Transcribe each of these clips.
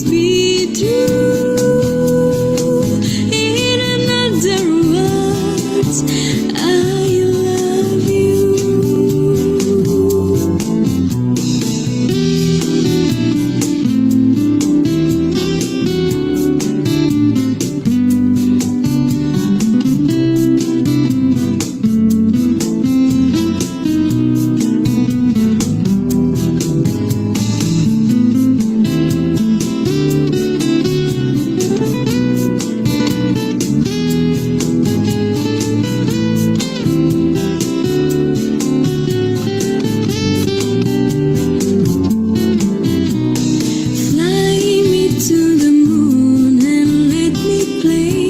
Please be true. In another words, I love you. Fly me to the moon and let me play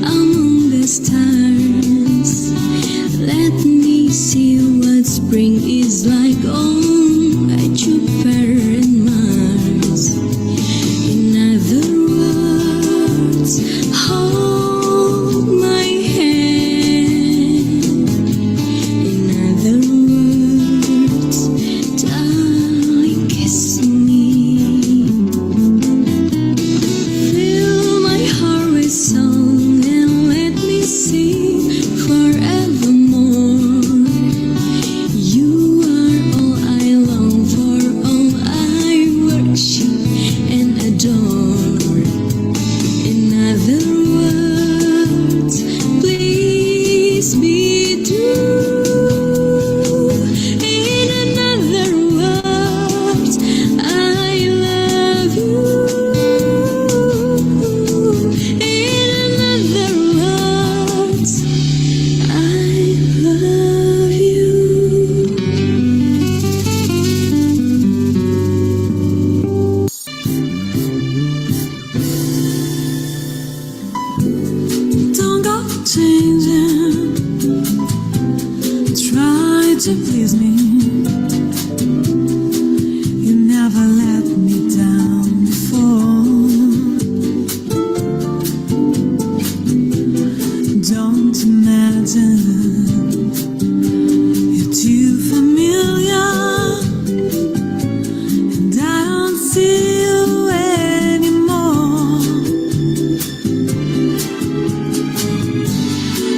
among the stars. Let me see what spring is like on Jupiter and Mars. In other words, hold my hand. In other words, darling, kiss me. Fill my heart with song and let me sing forevermore. You are all I long for, all I worship and adore. In other words, please be true. In another words, I love you. In another words, I love you. Don't go changing. Try to please me. You never let me down before. Don't imagine you're too familiar, and I don't see you anymore.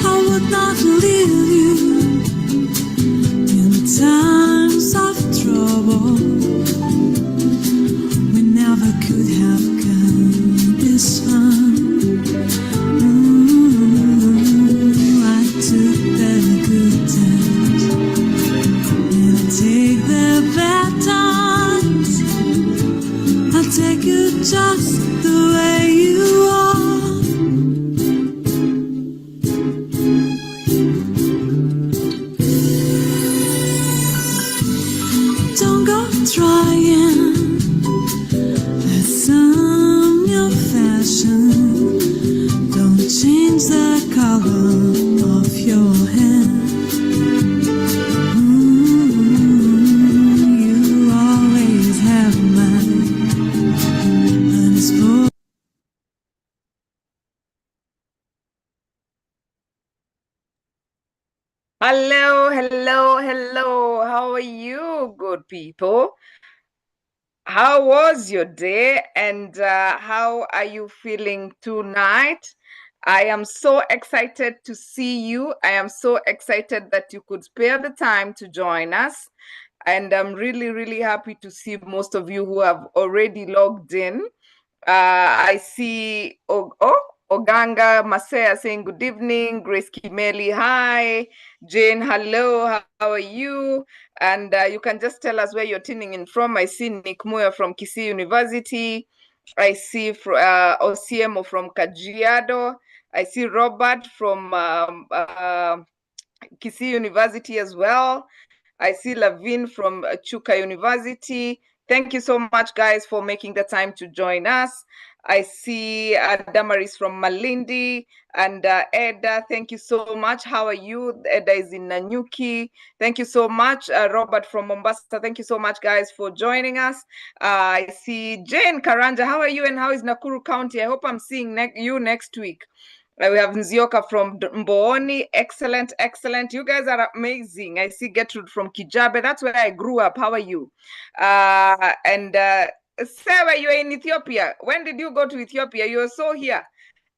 I would not leave you in times of trouble. We never could have come this far. I took the good times and I take the bad times. I'll take you just the way you are. Don't go trying. There's some your fashion. Don't change the color of your hair. You always have my unspoken. Hello, hello, hello. How are you, good people? How was your day and how are you feeling tonight? I am so excited to see you. I am so excited that you could spare the time to join us. And I'm really, really happy to see most of you who have already logged in. I see Oganga Masaya saying good evening. Grace Kimeli, hi. Jane, hello. How are you? And you can just tell us where you're tuning in from. I see Nick Moya from Kisii University. I see Osiemo from Kajiado. I see Robert from Kisii University as well. I see Lavin from Chuka University. Thank you so much, guys, for making the time to join us. I see Damaris from Malindi and Edda. Thank you so much. How are you? Edda is in Nanyuki. Thank you so much. Robert from Mombasa. Thank you so much, guys, for joining us. I see Jane Karanja. How are you and how is Nakuru County? I hope I'm seeing you next week. We have Nzioka from Mbooni. Excellent, excellent. You guys are amazing. I see Gertrude from Kijabe. That's where I grew up. How are you? And Sarah, you're in Ethiopia. When did you go to Ethiopia? You're so here.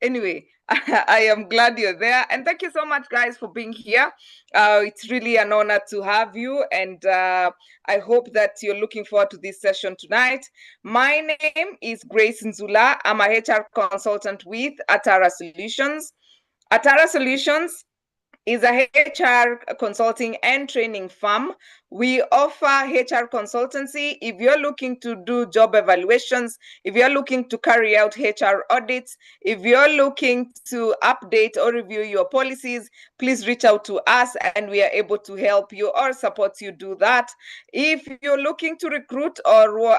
Anyway, I am glad you're there. And thank you so much, guys, for being here. It's really an honor to have you. And I hope that you're looking forward to this session tonight. My name is Grace Nzula. I'm a HR consultant with Atara Solutions. Atara Solutions is a HR consulting and training firm. We offer HR consultancy. If you're looking to do job evaluations, if you're looking to carry out HR audits, if you're looking to update or review your policies, please reach out to us and we are able to help you or support you do that. If you're looking to recruit or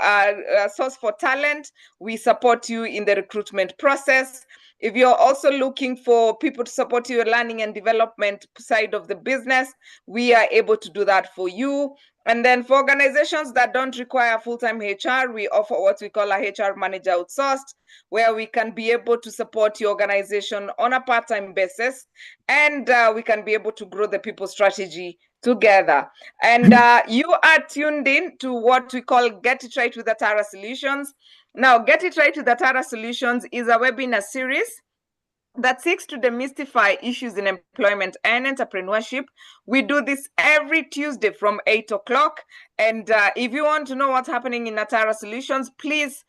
source for talent, we support you in the recruitment process. If you're also looking for people to support your learning and development side of the business, we are able to do that for you. And then for organizations that don't require full-time HR, we offer what we call a HR manager outsourced, where we can be able to support your organization on a part-time basis, and we can be able to grow the people strategy together. And you are tuned in to what we call Get It Right with Atara Solutions. Now, Get It Right with Atara Solutions is a webinar series that seeks to demystify issues in employment and entrepreneurship. We do this every Tuesday from 8 o'clock. And if you want to know what's happening in Atara Solutions, please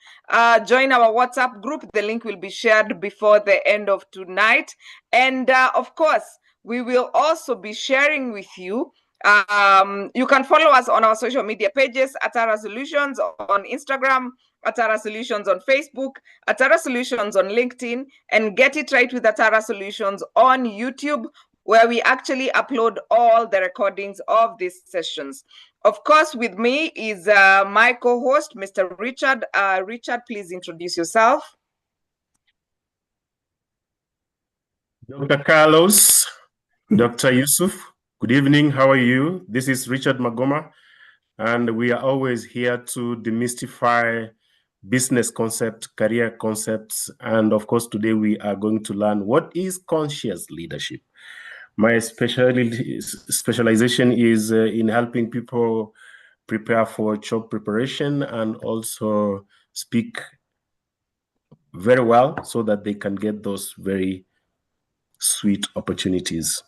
join our WhatsApp group. The link will be shared before the end of tonight. And of course, we will also be sharing with you. You can follow us on our social media pages, Atara Solutions on Instagram, Atara Solutions on Facebook, Atara Solutions on LinkedIn, and Get It Right with Atara Solutions on YouTube, where we actually upload all the recordings of these sessions. Of course, with me is my co-host, Mr. Richard. Richard, please introduce yourself. Dr. Carlos, Dr. Yusuf, good evening. How are you? This is Richard Magoma, and we are always here to demystify business concepts, career concepts, and of course, today we are going to learn what is conscious leadership. My specialization is in helping people prepare for job preparation and also speak very well so that they can get those very sweet opportunities.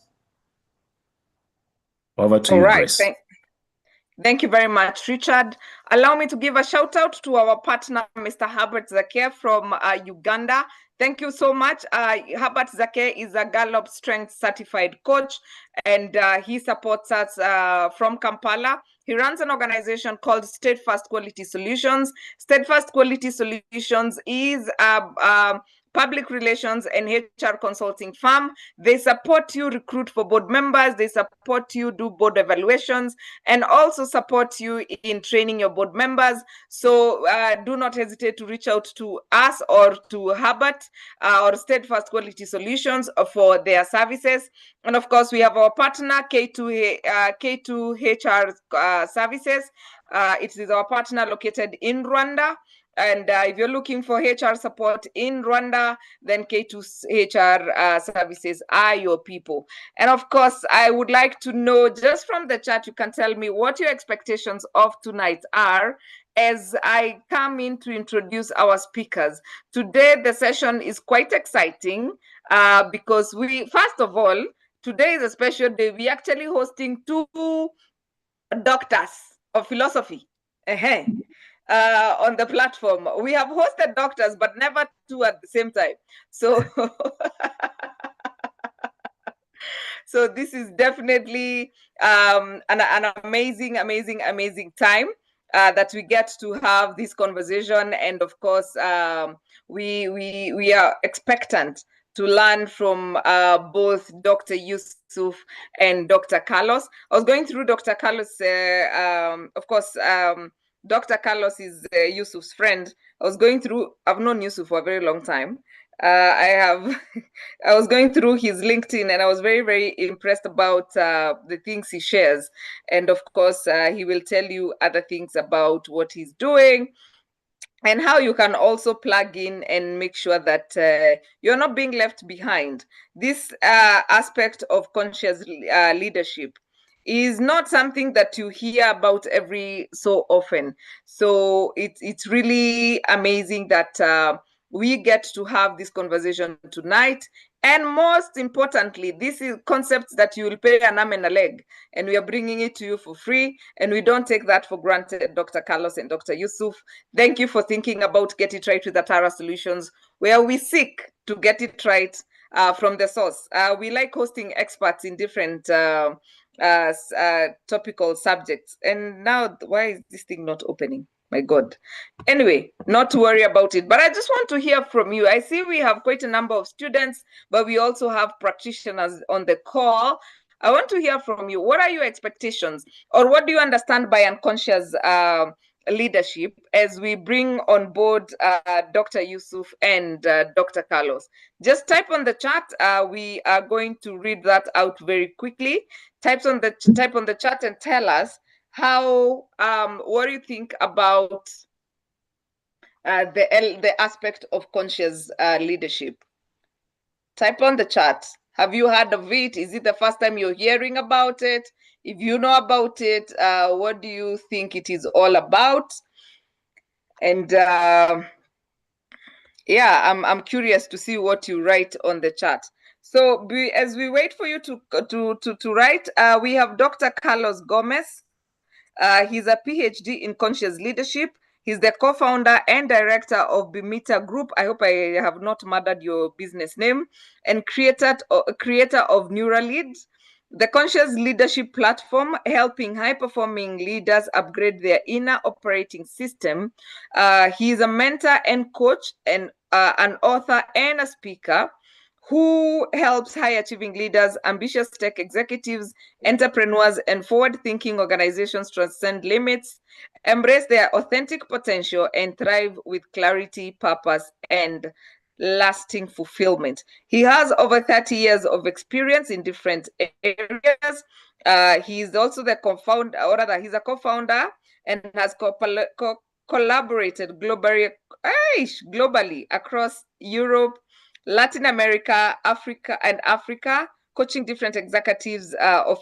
Over to you, Grace. Thank you very much, Richard. Allow me to give a shout out to our partner, Mr. Herbert Zake from Uganda. Thank you so much. Herbert Zake is a Gallup Strength certified coach, and he supports us from Kampala. He runs an organization called Steadfast Quality Solutions. Steadfast Quality Solutions is a public relations and HR consulting firm. They support you recruit for board members. They support you do board evaluations and also support you in training your board members. So do not hesitate to reach out to us or to Herbert or Steadfast Quality Solutions for their services. And of course, we have our partner, K2HR Services. It is our partner located in Rwanda. And if you're looking for HR support in Rwanda, then K2HR services are your people. And of course, I would like to know, just from the chat, you can tell me what your expectations of tonight are as I come in to introduce our speakers. Today, the session is quite exciting because first of all, today is a special day. We're actually hosting two doctors of philosophy. On the platform. We have hosted doctors, but never two at the same time. So, so this is definitely an amazing, amazing, amazing time that we get to have this conversation. And of course, we are expectant to learn from both Dr. Yusuf and Dr. Carlos. I was going through Dr. Carlos, of course, Dr. Carlos is Yusuf's friend. I've known Yusuf for a very long time. I was going through his LinkedIn and I was very, very impressed about the things he shares. And of course, he will tell you other things about what he's doing and how you can also plug in and make sure that you're not being left behind. This aspect of conscious leadership is not something that you hear about every so often. So it's really amazing that we get to have this conversation tonight. And most importantly, this is concepts that you will pay an arm and a leg, and we are bringing it to you for free. And we don't take that for granted, Dr. Carlos and Dr. Yusuf. Thank you for thinking about Get It Right with Atara Solutions, where we seek to get it right from the source. We like hosting experts in different topical subjects. And now, why is this thing not opening? My God. Anyway, not to worry about it. But I just want to hear from you. I see we have quite a number of students, but we also have practitioners on the call. I want to hear from you. What are your expectations, or what do you understand by unconscious leadership as we bring on board Dr. Yusuf and Dr. Carlos? Just type on the chat. We are going to read that out very quickly. Type on the chat and tell us how what do you think about the aspect of conscious leadership. Type on the chat. Have you heard of it? Is it the first time you're hearing about it? If you know about it, what do you think it is all about? And yeah, I'm curious to see what you write on the chat. So as we wait for you to write, we have Dr. Carlos Gomez. He's a PhD in conscious leadership. He's the co-founder and director of Bimita Group. I hope I have not murdered your business name. And creator of Neuralead, the conscious leadership platform, helping high-performing leaders upgrade their inner operating system. He is a mentor and coach, and an author and a speaker who helps high-achieving leaders, ambitious tech executives, entrepreneurs, and forward-thinking organizations transcend limits, embrace their authentic potential, and thrive with clarity, purpose, and lasting fulfillment. He has over 30 years of experience in different areas. He's also the co-founder, or rather, he's a co-founder and has collaborated globally across Europe, Latin America, Africa, coaching different executives of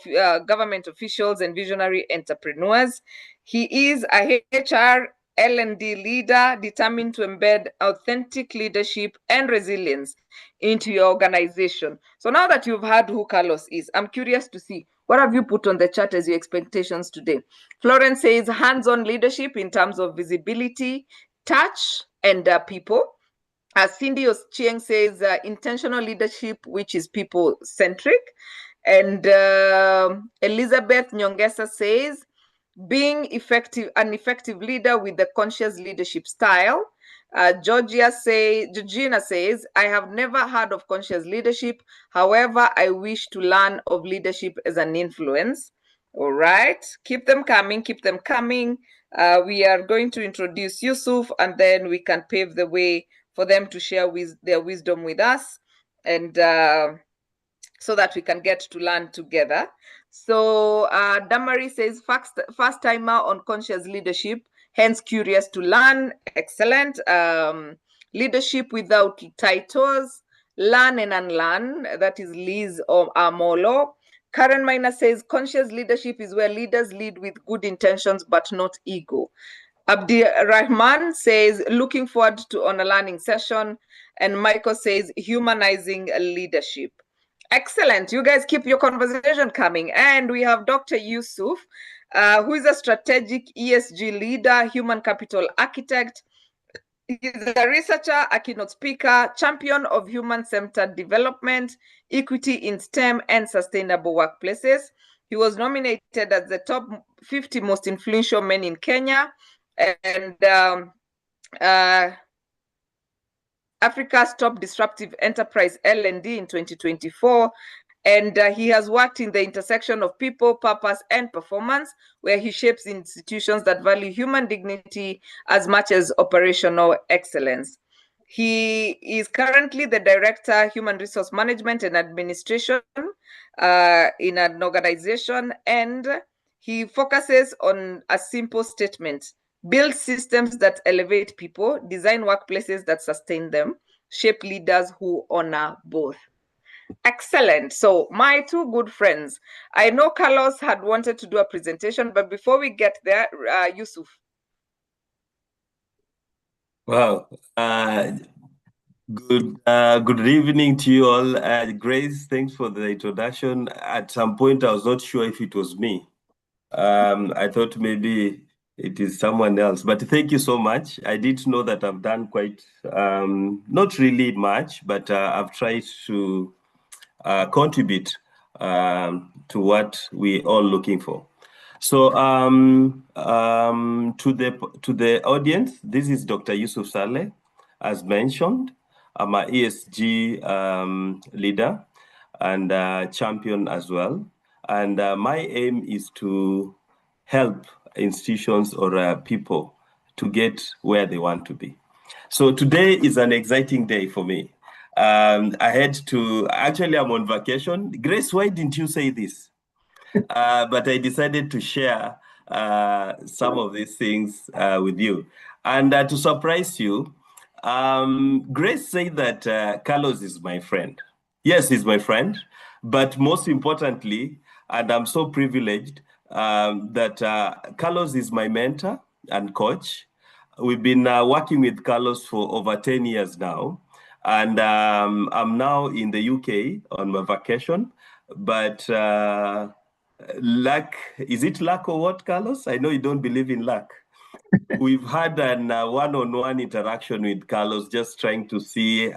government officials and visionary entrepreneurs. He is a HR L&D leader determined to embed authentic leadership and resilience into your organization. So now that you've heard who Carlos is, I'm curious to see, what have you put on the chat as your expectations today? Florence says hands-on leadership in terms of visibility, touch, and people. Cindy Ochieng says intentional leadership, which is people-centric. And Elizabeth Nyongesa says being an effective leader with the conscious leadership style. Georgina says, I have never heard of conscious leadership. However, I wish to learn of leadership as an influence. All right, keep them coming, keep them coming. We are going to introduce Yusuf, and then we can pave the way for them to share their wisdom with us, and so that we can get to learn together. So Damari says, first timer on conscious leadership, hence curious to learn. Excellent. Leadership without titles, learn and unlearn. That is Liz Amolo. Karen Miner says, conscious leadership is where leaders lead with good intentions, but not ego. Abdi Rahman says, looking forward to on a learning session. And Michael says, humanizing leadership. Excellent. You guys keep your conversation coming. And we have Dr. Yusuf, who is a strategic ESG leader, human capital architect. He's a researcher, a keynote speaker, champion of human-centered development, equity in STEM, and sustainable workplaces. He was nominated as the top 50 most influential men in Kenya, and Africa's top disruptive enterprise L&D in 2024. And he has worked in the intersection of people, purpose, and performance, where he shapes institutions that value human dignity as much as operational excellence. He is currently the Director, Human Resource Management and Administration in an organization, and he focuses on a simple statement: build systems that elevate people, design workplaces that sustain them, shape leaders who honor both. Excellent. So my two good friends, I know Carlos had wanted to do a presentation, but before we get there, Yusuf. Wow. Good evening to you all. Grace, thanks for the introduction. At some point, I was not sure if it was me. I thought maybe it is someone else, but thank you so much. I did know that I've done quite, not really much, but I've tried to contribute to what we're all looking for. So to the audience, this is Dr. Yusuf Saleh. As mentioned, I'm an ESG leader and champion as well. And my aim is to help institutions or people to get where they want to be. So today is an exciting day for me. I had to, actually I'm on vacation. Grace, why didn't you say this? But I decided to share some of these things with you. And to surprise you, Grace said that Carlos is my friend. Yes, he's my friend. But most importantly, and I'm so privileged that Carlos is my mentor and coach. We've been working with Carlos for over 10 years now. And I'm now in the UK on my vacation. But luck, is it luck or what, Carlos? I know you don't believe in luck. We've had an one-on-one interaction with Carlos, just trying to see,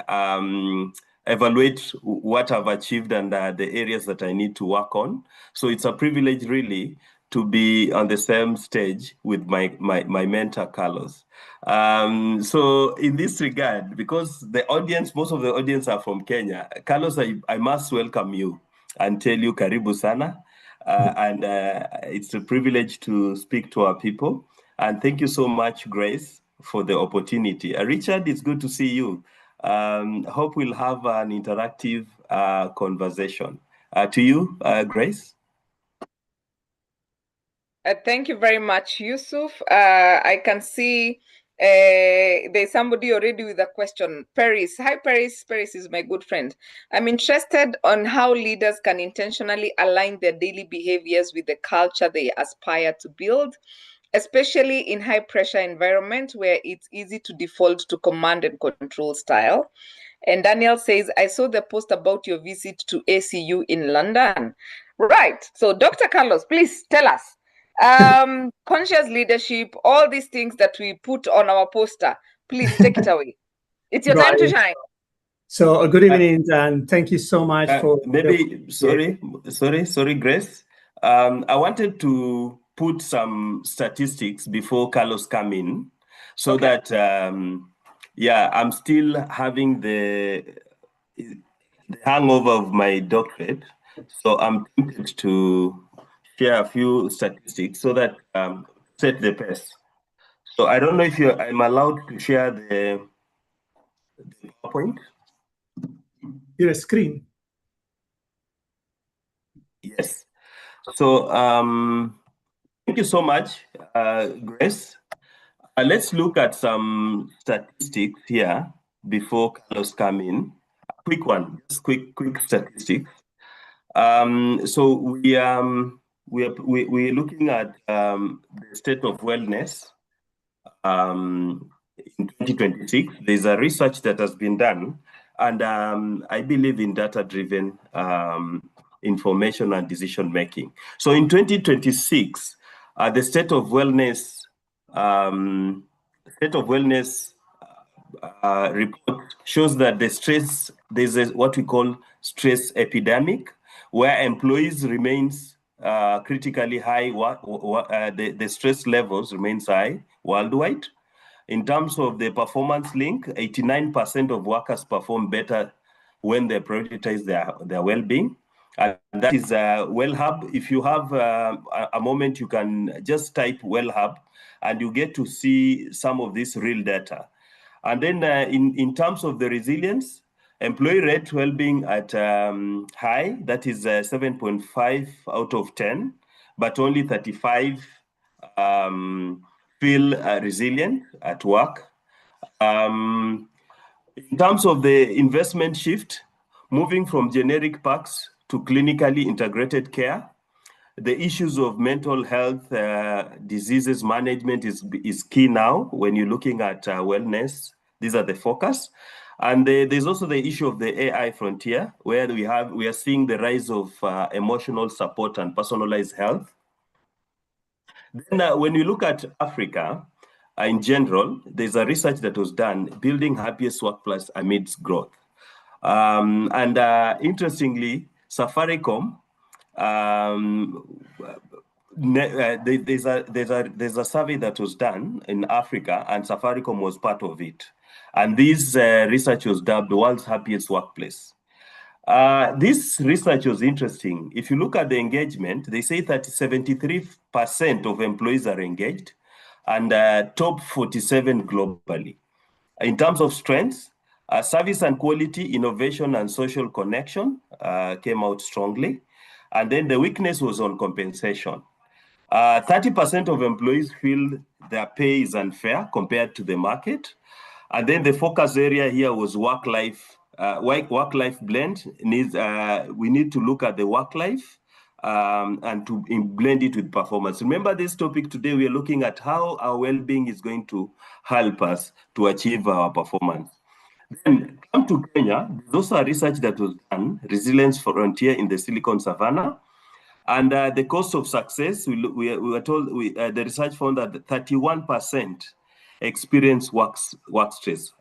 evaluate what I've achieved and the areas that I need to work on. So it's a privilege really to be on the same stage with my mentor, Carlos. So in this regard, because the audience, most of the audience are from Kenya, Carlos, I must welcome you and tell you karibu sana. And it's a privilege to speak to our people. And thank you so much, Grace, for the opportunity. Richard, it's good to see you. Hope we'll have an interactive conversation. To you, Grace. Thank you very much, Yusuf. I can see there's somebody already with a question. Paris. Hi, Paris. Paris is my good friend. I'm interested on how leaders can intentionally align their daily behaviors with the culture they aspire to build, especially in high pressure environment where it's easy to default to command and control style. And Daniel says, I saw the post about your visit to ACU in London. Right. So Dr. Carlos, please tell us. Conscious leadership, all these things that we put on our poster, please take it away. It's your time to shine. So good evening and thank you so much for sorry, Grace. I wanted to put some statistics before Carlos come in, so that I'm still having the hangover of my doctorate, so I'm tempted to share a few statistics so that set the pace. So I don't know if I'm allowed to share the PowerPoint. Your screen. Yes. So thank you so much, Grace. Let's look at some statistics here before Carlos come in. A quick one, just quick statistics. So we're looking at the state of wellness in 2026. There's a research that has been done, and I believe in data-driven information and decision making. So in 2026, the state of wellness report shows that there's what we call stress epidemic, where employees remains critically high. The stress levels remains high worldwide. In terms of the performance link, 89% of workers perform better when they prioritize their well-being. And that is WellHub. If you have a moment, you can just type WellHub and you get to see some of this real data. And then in terms of the resilience, employee rate well-being at high, that is 7.5 out of 10, but only 35 feel resilient at work. In terms of the investment shift, moving from generic packs to clinically integrated care. The issues of mental health diseases management is key now when you're looking at wellness. These are the focus. And there's also the issue of the AI frontier, where we are seeing the rise of emotional support and personalized health. Then when you look at Africa in general, there's a research that was done, building happiest workplace amidst growth. Interestingly, Safaricom, there's a survey that was done in Africa, and Safaricom was part of it. And this research was dubbed the world's happiest workplace. This research was interesting. If you look at the engagement, they say that 73% of employees are engaged, and top 47 globally. In terms of strengths, service and quality, innovation and social connection came out strongly. And then the weakness was on compensation. 30% of employees feel their pay is unfair compared to the market. And then the focus area here was work-life blend. We need to look at the work-life and to blend it with performance. Remember this topic today, we are looking at how our well-being is going to help us to achieve our performance. Then come to Kenya, there's also a research that was done, Resilience Frontier in the Silicon Savannah. And the cost of success, we were told, the research found that 31% experience work stress,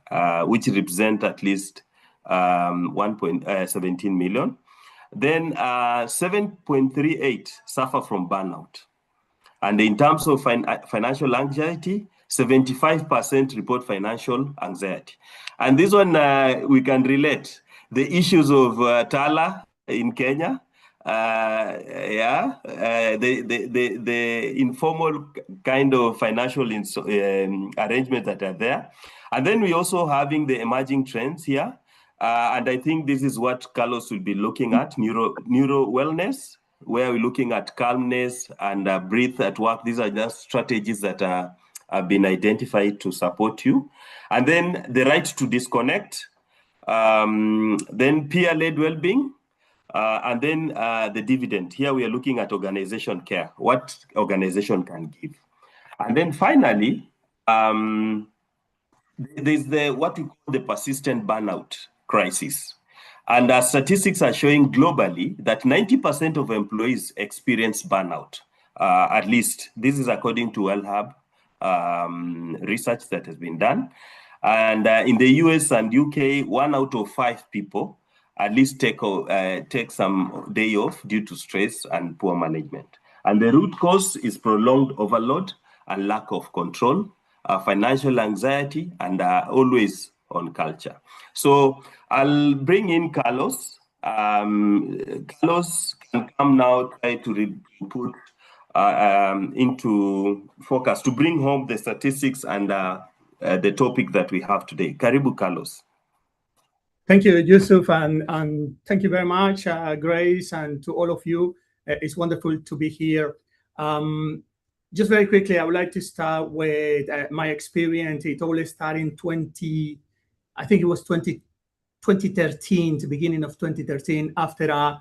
which represent at least 1.17 million. Then 7.38 suffer from burnout. And in terms of financial anxiety, 75% report financial anxiety. And this one, we can relate. The issues of Tala in Kenya, the informal kind of financial arrangements that are there. And then we also having the emerging trends here. And I think this is what Carlos will be looking at, neuro wellness, where we're looking at calmness and breathe at work. These are just strategies that have been identified to support you. And then the right to disconnect, then peer-led well-being, and then the dividend. Here we are looking at organization care, what organization can give. And then finally, there's what we call the persistent burnout crisis. And statistics are showing globally that 90% of employees experience burnout. At least this is according to WellHub research that has been done. And in the US and UK, 1 out of 5 people at least take some day off due to stress and poor management. And the root cause is prolonged overload and lack of control, financial anxiety, and always on culture. So I'll bring in Carlos. Carlos can come now, try to put into focus to bring home the statistics and the topic that we have today. Karibu, Carlos. Thank you, Yusuf, and thank you very much, Grace, and to all of you. It's wonderful to be here. Just very quickly, I would like to start with my experience. It all started in 2013, the beginning of 2013, after a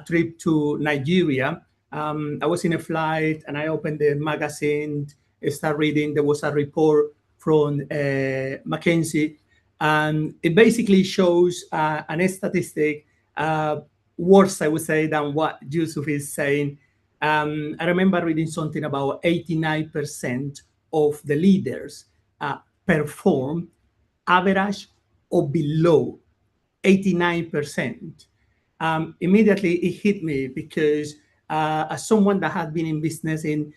trip to Nigeria. I was in a flight and I opened the magazine, started reading. There was a report from McKinsey, and it basically shows an statistic worse, I would say, than what Yusuf is saying. I remember reading something about 89% of the leaders perform average or below 89%. Immediately it hit me because as someone that had been in business in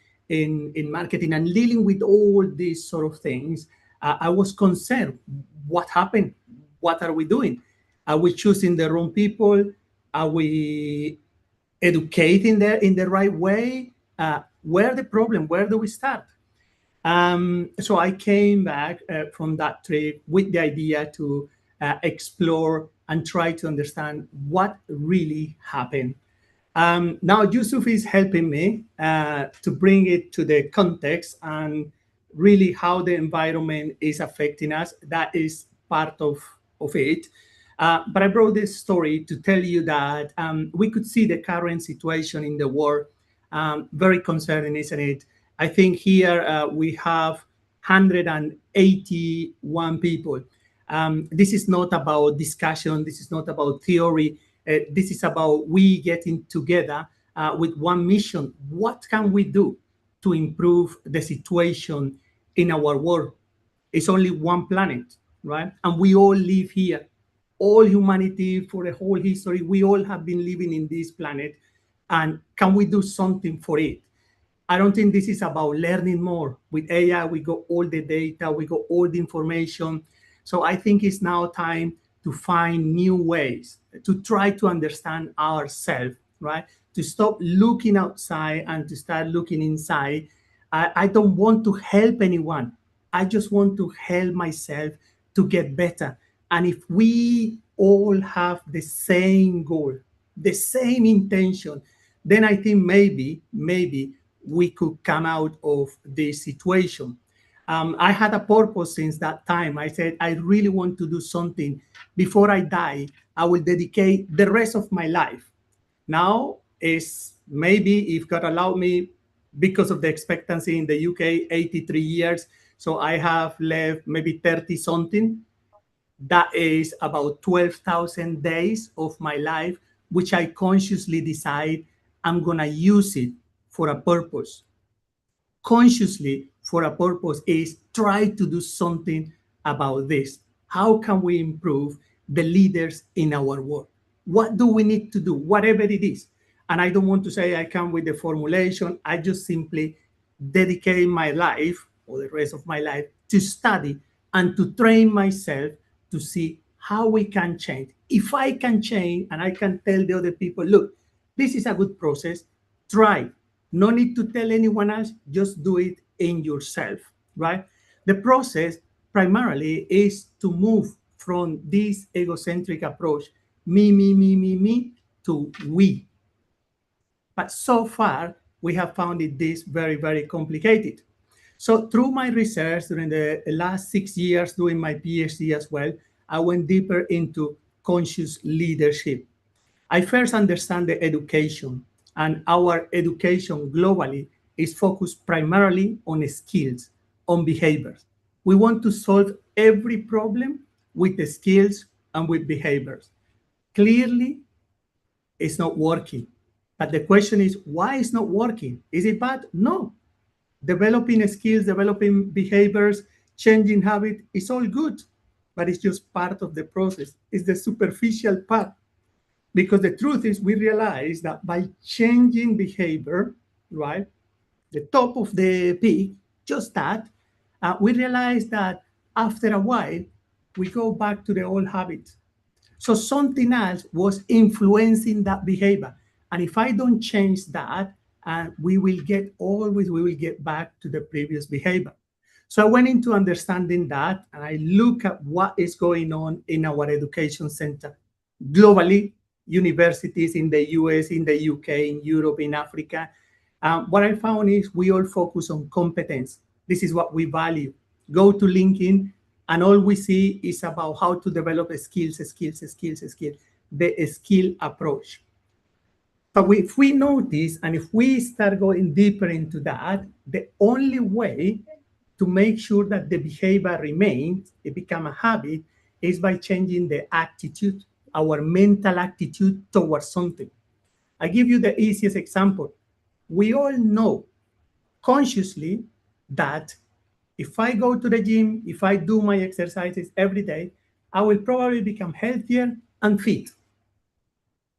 marketing and dealing with all these sort of things, I was concerned. What happened? What are we doing? Are we choosing the wrong people? Are we educating in the right way? Where the problem? Where do we start? So I came back from that trip with the idea to explore and try to understand what really happened. Now Yusuf is helping me to bring it to the context and really how the environment is affecting us. That is part of it. But I brought this story to tell you that we could see the current situation in the world, very concerning, isn't it? I think here we have 181 people. This is not about discussion. This is not about theory. This is about we getting together with one mission. What can we do to improve the situation in our world? It's only one planet, right? And we all live here. All humanity for the whole history, we all have been living in this planet. And can we do something for it? I don't think this is about learning more. With AI, we got all the data, we got all the information. So I think it's now time to find new ways to try to understand ourselves, right? To stop looking outside and to start looking inside. I don't want to help anyone. I just want to help myself to get better. And if we all have the same goal, the same intention, then I think maybe we could come out of this situation. I had a purpose since that time. I said, I really want to do something. Before I die, I will dedicate the rest of my life. Now is maybe, if God allowed me, because of the expectancy in the UK, 83 years. So I have left maybe 30 something. That is about 12,000 days of my life, which I consciously decide I'm going to use it for a purpose. Consciously for a purpose is try to do something about this. How can we improve the leaders in our world? What do we need to do? Whatever it is. And I don't want to say I come with the formulation. I just simply dedicate my life or the rest of my life to study and to train myself to see how we can change. If I can change and I can tell the other people, look, this is a good process, try. No need to tell anyone else, just do it in yourself, right? The process primarily is to move from this egocentric approach, me, to we. But so far, we have found this very, very complicated. So through my research during the last 6 years, doing my PhD as well, I went deeper into conscious leadership. I first understand the education, and our education globally is focused primarily on skills, on behaviors. We want to solve every problem with the skills and with behaviors. Clearly, it's not working. But the question is, why it's not working? Is it bad? No. Developing skills, developing behaviors, changing habit is all good, but it's just part of the process. It's the superficial part. Because the truth is, we realize that by changing behavior, right, the top of the peak, just that, we realize that after a while, we go back to the old habits. So something else was influencing that behavior. And if I don't change that, we will get back to the previous behavior. So I went into understanding that, and I look at what is going on in our education center globally, universities in the US, in the UK, in Europe, in Africa. What I found is we all focus on competence. This is what we value. Go to LinkedIn, and all we see is about how to develop skills, the skill approach. But if we notice, and if we start going deeper into that, the only way to make sure that the behavior remains, it becomes a habit, is by changing the attitude, our mental attitude towards something. I give you the easiest example. We all know consciously that if I go to the gym, if I do my exercises every day, I will probably become healthier and fit.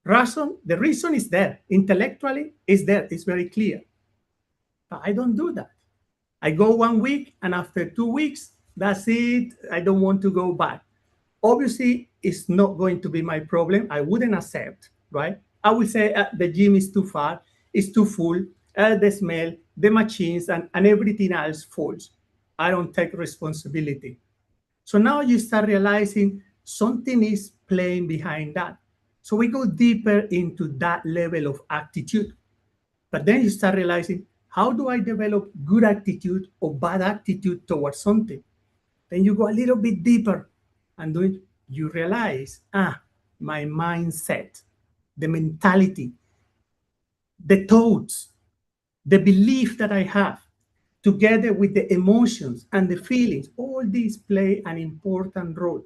The reason is there. Intellectually, it's there. It's very clear. But I don't do that. I go 1 week, and after 2 weeks, that's it. I don't want to go back. Obviously, it's not going to be my problem. I wouldn't accept, right? I would say the gym is too far, it's too full, the smell, the machines, and everything else falls. I don't take responsibility. So now you start realizing something is playing behind that. So we go deeper into that level of attitude. But then you start realizing, how do I develop good attitude or bad attitude towards something? Then you go a little bit deeper and do it. you realize, my mindset, the mentality, the thoughts, the belief that I have, together with the emotions and the feelings, all these play an important role.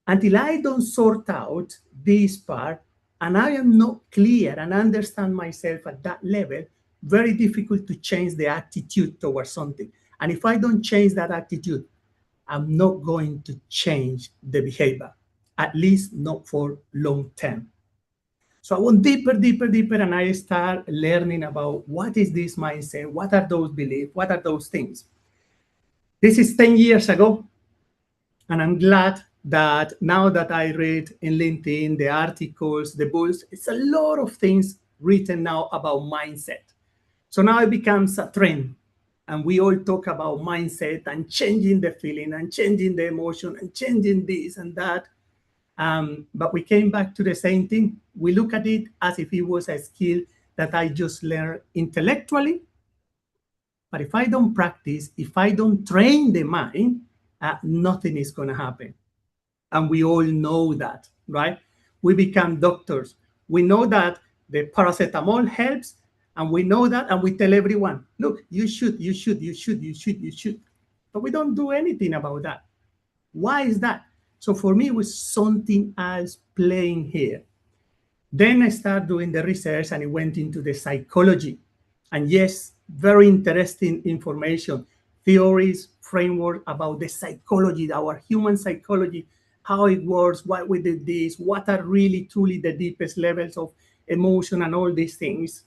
Until I don't sort out this part and I am not clear and understand myself at that level, very difficult to change the attitude towards something. And if I don't change that attitude, I'm not going to change the behavior, at least not for long term. So I went deeper, deeper, deeper, and I start learning about what is this mindset, what are those beliefs, what are those things. This is 10 years ago, and I'm glad that now that I read in LinkedIn, the articles, the books, it's a lot of things written now about mindset. So now it becomes a trend, and we all talk about mindset and changing the feeling and changing the emotion and changing this and that. But we came back to the same thing. We look at it as if it was a skill that I just learned intellectually. But if I don't practice, if I don't train the mind, nothing is going to happen. And we all know that, right? We become doctors. We know that the paracetamol helps, and we know that, and we tell everyone, look, you should. But we don't do anything about that. Why is that? So for me, it was something else playing here. Then I started doing the research, and it went into the psychology. And yes, very interesting information, theories, framework about the psychology, our human psychology, how it works, why we did this, what are really truly the deepest levels of emotion and all these things.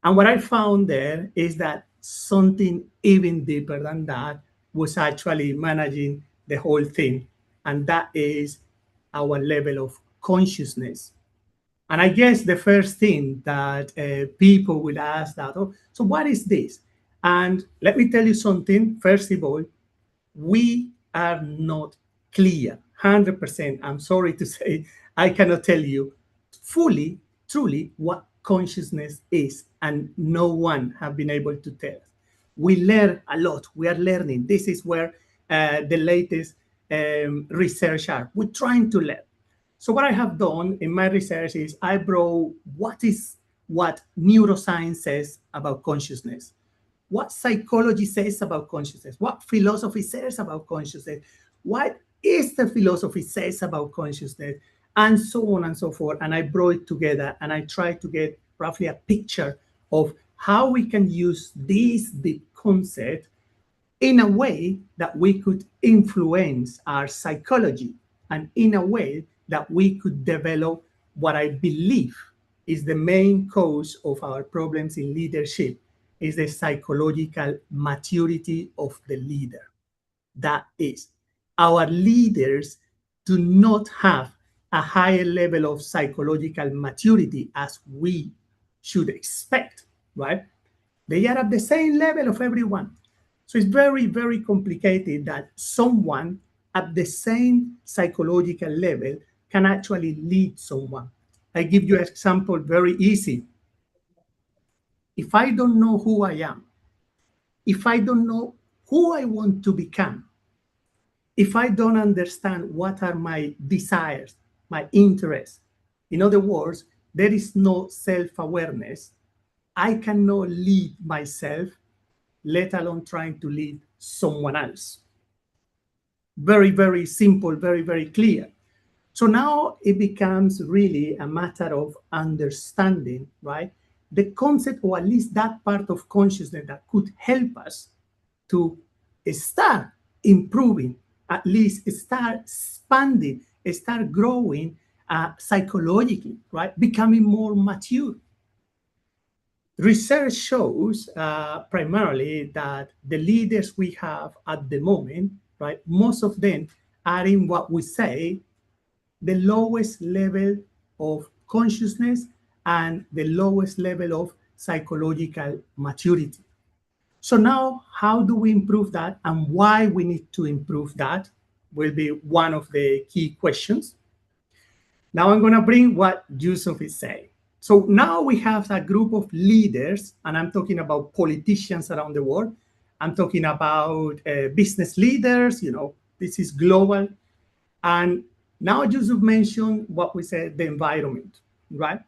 And what I found there is that something even deeper than that was actually managing the whole thing. And that is our level of consciousness. And I guess the first thing that people will ask that, oh, so what is this? And let me tell you something. First of all, we are not clear, 100%. I'm sorry to say, I cannot tell you fully, truly what consciousness is. And no one have been able to tell us. We learn a lot. We are learning. This is where the latest research are. We're trying to learn. So what I have done in my research is I brought what neuroscience says about consciousness, what psychology says about consciousness, what philosophy says about consciousness, what is the philosophy says about consciousness, and so on and so forth. And I brought it together, and I tried to get roughly a picture of how we can use this deep concept in a way that we could influence our psychology, and in a way that we could develop what I believe is the main cause of our problems in leadership, is the psychological maturity of the leader. That is, our leaders do not have a higher level of psychological maturity as we should expect, right? They are at the same level of everyone. So it's very, very complicated that someone at the same psychological level can actually lead someone. I give you an example, very easy. If I don't know who I am, if I don't know who I want to become, if I don't understand what are my desires, my interests, in other words, there is no self-awareness, I cannot lead myself, let alone trying to lead someone else. Very, very simple, very, very clear. So now it becomes really a matter of understanding, right? The concept, or at least that part of consciousness that could help us to start improving, at least start expanding, start growing psychologically, right? Becoming more mature. Research shows primarily that the leaders we have at the moment, right, most of them are in what we say the lowest level of consciousness and the lowest level of psychological maturity. So now, how do we improve that, and why we need to improve that will be one of the key questions. Now I'm going to bring what Yusuf is saying. So now we have a group of leaders, and I'm talking about politicians around the world. I'm talking about business leaders, this is global. And now Yusuf mentioned what we said, the environment, right?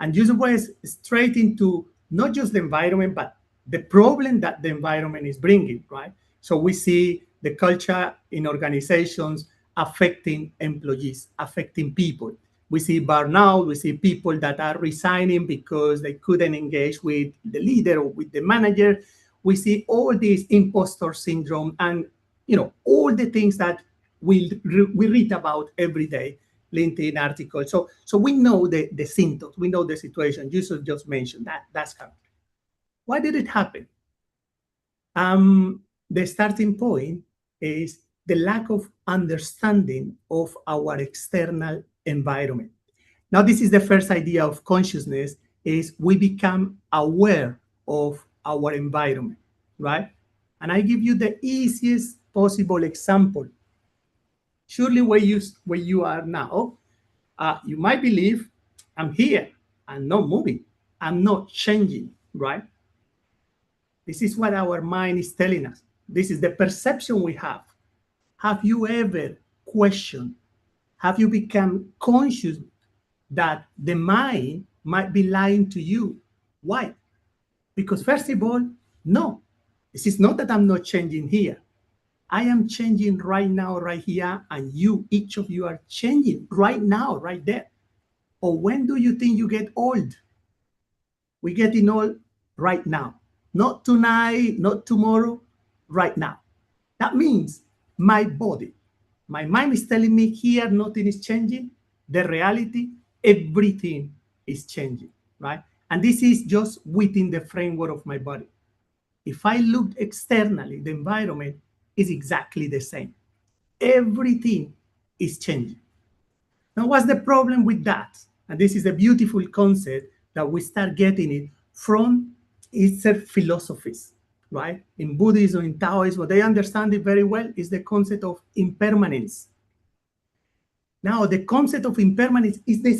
And Yusuf was straight into not just the environment, but the problem that the environment is bringing, right? So we see the culture in organizations affecting employees, affecting people. We see burnout, we see people that are resigning because they couldn't engage with the leader or with the manager. We see all this imposter syndrome and, you know, all the things that we read about every day, LinkedIn articles. So we know the symptoms, we know the situation. Yusuf just mentioned that. That's coming. Why did it happen? The starting point is the lack of understanding of our external environment. Now, this is the first idea of consciousness, is we become aware of our environment, right? And I give you the easiest possible example. Surely where you are now, you might believe, I'm here, I'm not moving, I'm not changing, right? This is what our mind is telling us. This is the perception we have. Have you ever questioned? Have you become conscious that the mind might be lying to you? Why? Because first of all, no, this is not that I'm not changing here. I am changing right now, right here, and you, each of you are changing right now, right there. Or when do you think you get old? We're getting old right now. Not tonight, not tomorrow, right now. That means my body, my mind is telling me here nothing is changing. The reality, everything is changing, right? And this is just within the framework of my body. If I look externally, the environment is exactly the same. Everything is changing. Now, what's the problem with that? And this is a beautiful concept that we start getting it from Eastern philosophies, right? In Buddhism, in Taoism, what they understand it very well is the concept of impermanence. Now, the concept of impermanence is the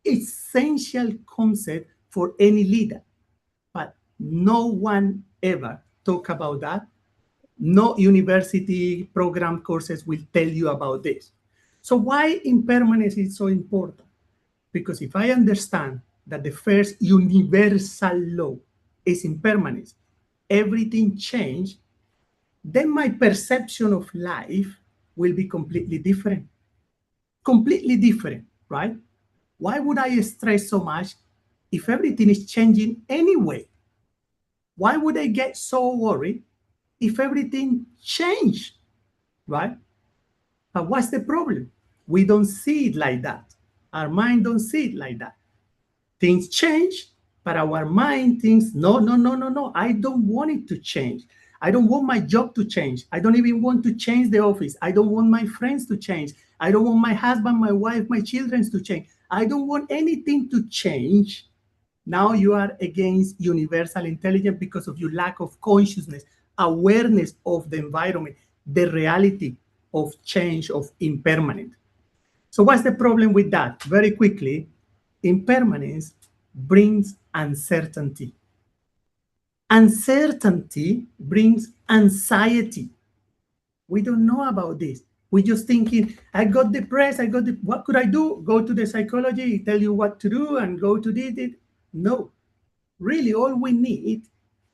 essential concept for any leader. But no one ever talk about that. No university program courses will tell you about this. So why impermanence is so important? Because if I understand that the first universal law is impermanence, everything changes, then my perception of life will be completely different. Completely different, right? Why would I stress so much if everything is changing anyway? Why would I get so worried if everything changed, right? But what's the problem? We don't see it like that. Our mind don't see it like that. Things change, but our mind thinks, no, I don't want it to change. I don't want my job to change. I don't even want to change the office. I don't want my friends to change. I don't want my husband, my wife, my children to change. I don't want anything to change. Now you are against universal intelligence because of your lack of consciousness, awareness of the environment, the reality of change, of impermanence. So what's the problem with that? Very quickly, impermanence brings uncertainty. Uncertainty brings anxiety. We don't know about this. We're just thinking, I got depressed, what could I do? Go to the psychology, tell you what to do and go to this. No, really all we need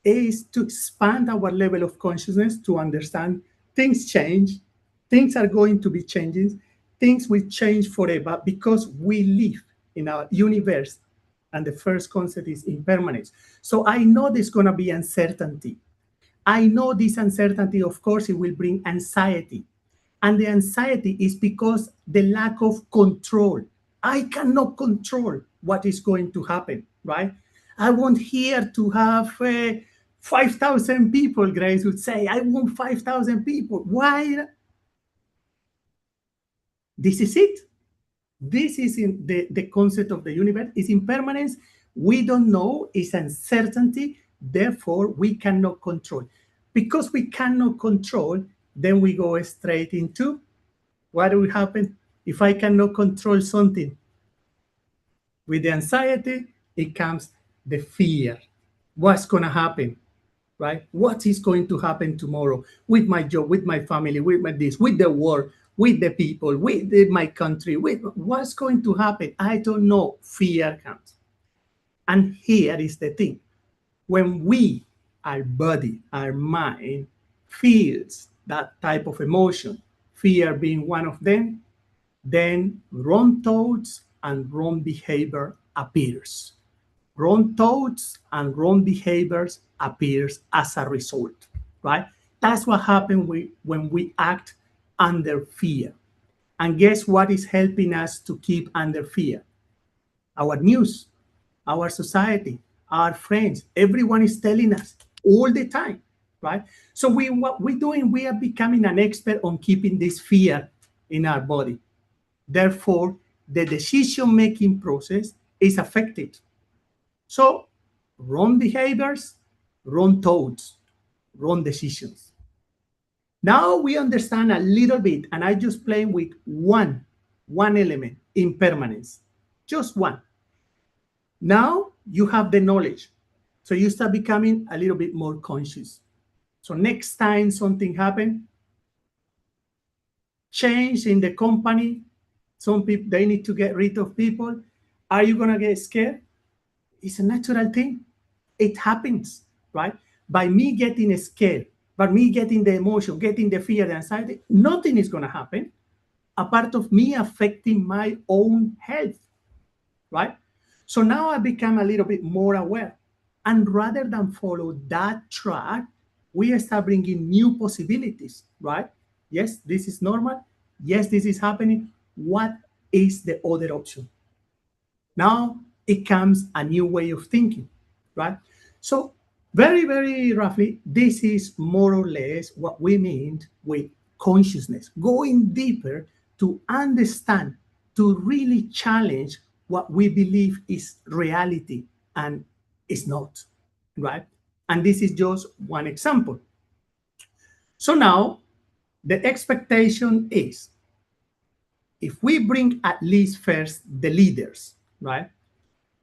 is to expand our level of consciousness to understand things change, things are going to be changing, things will change forever because we live in our universe. And the first concept is impermanence. So I know there's going to be uncertainty. I know this uncertainty, of course, it will bring anxiety. And the anxiety is because the lack of control. I cannot control what is going to happen, right? I want here to have 5,000 people, Grace would say. I want 5,000 people. Why? This is it. This is in the concept of the universe. Is impermanence. We don't know. It's uncertainty. Therefore, we cannot control. Because we cannot control, then we go straight into what will happen if I cannot control something. With the anxiety, it comes the fear. What's going to happen, right? What is going to happen tomorrow with my job, with my family, with my this, with the work, with the people, with my country, with what's going to happen. I don't know. Fear comes. And here is the thing. When we, our body, our mind, feels that type of emotion, fear being one of them, then wrong thoughts and wrong behavior appears. Wrong thoughts and wrong behaviors appears as a result, right? That's what happens when we act under fear. And guess what is helping us to keep under fear? Our news, our society, our friends, everyone is telling us all the time, right? So what we're doing, we are becoming an expert on keeping this fear in our body. Therefore, the decision-making process is affected. So wrong behaviors, wrong thoughts, wrong decisions. Now we understand a little bit, and I just play with one element, impermanence, just one. Now you have the knowledge, so you start becoming a little bit more conscious. So next time something happens, change in the company, some people, they need to get rid of people. Are you gonna get scared? It's a natural thing. It happens, right? By me getting scared, by me getting the emotion, getting the fear, the anxiety, nothing is gonna happen apart of me affecting my own health, right? So now I become a little bit more aware. And rather than follow that track, we start bringing new possibilities, right? Yes, this is normal. Yes, this is happening. What is the other option? Now it comes a new way of thinking, right? So very, very roughly, this is more or less what we mean with consciousness, going deeper to understand, to really challenge what we believe is reality and is not, right? And this is just one example. So now the expectation is, if we bring at least first the leaders, right?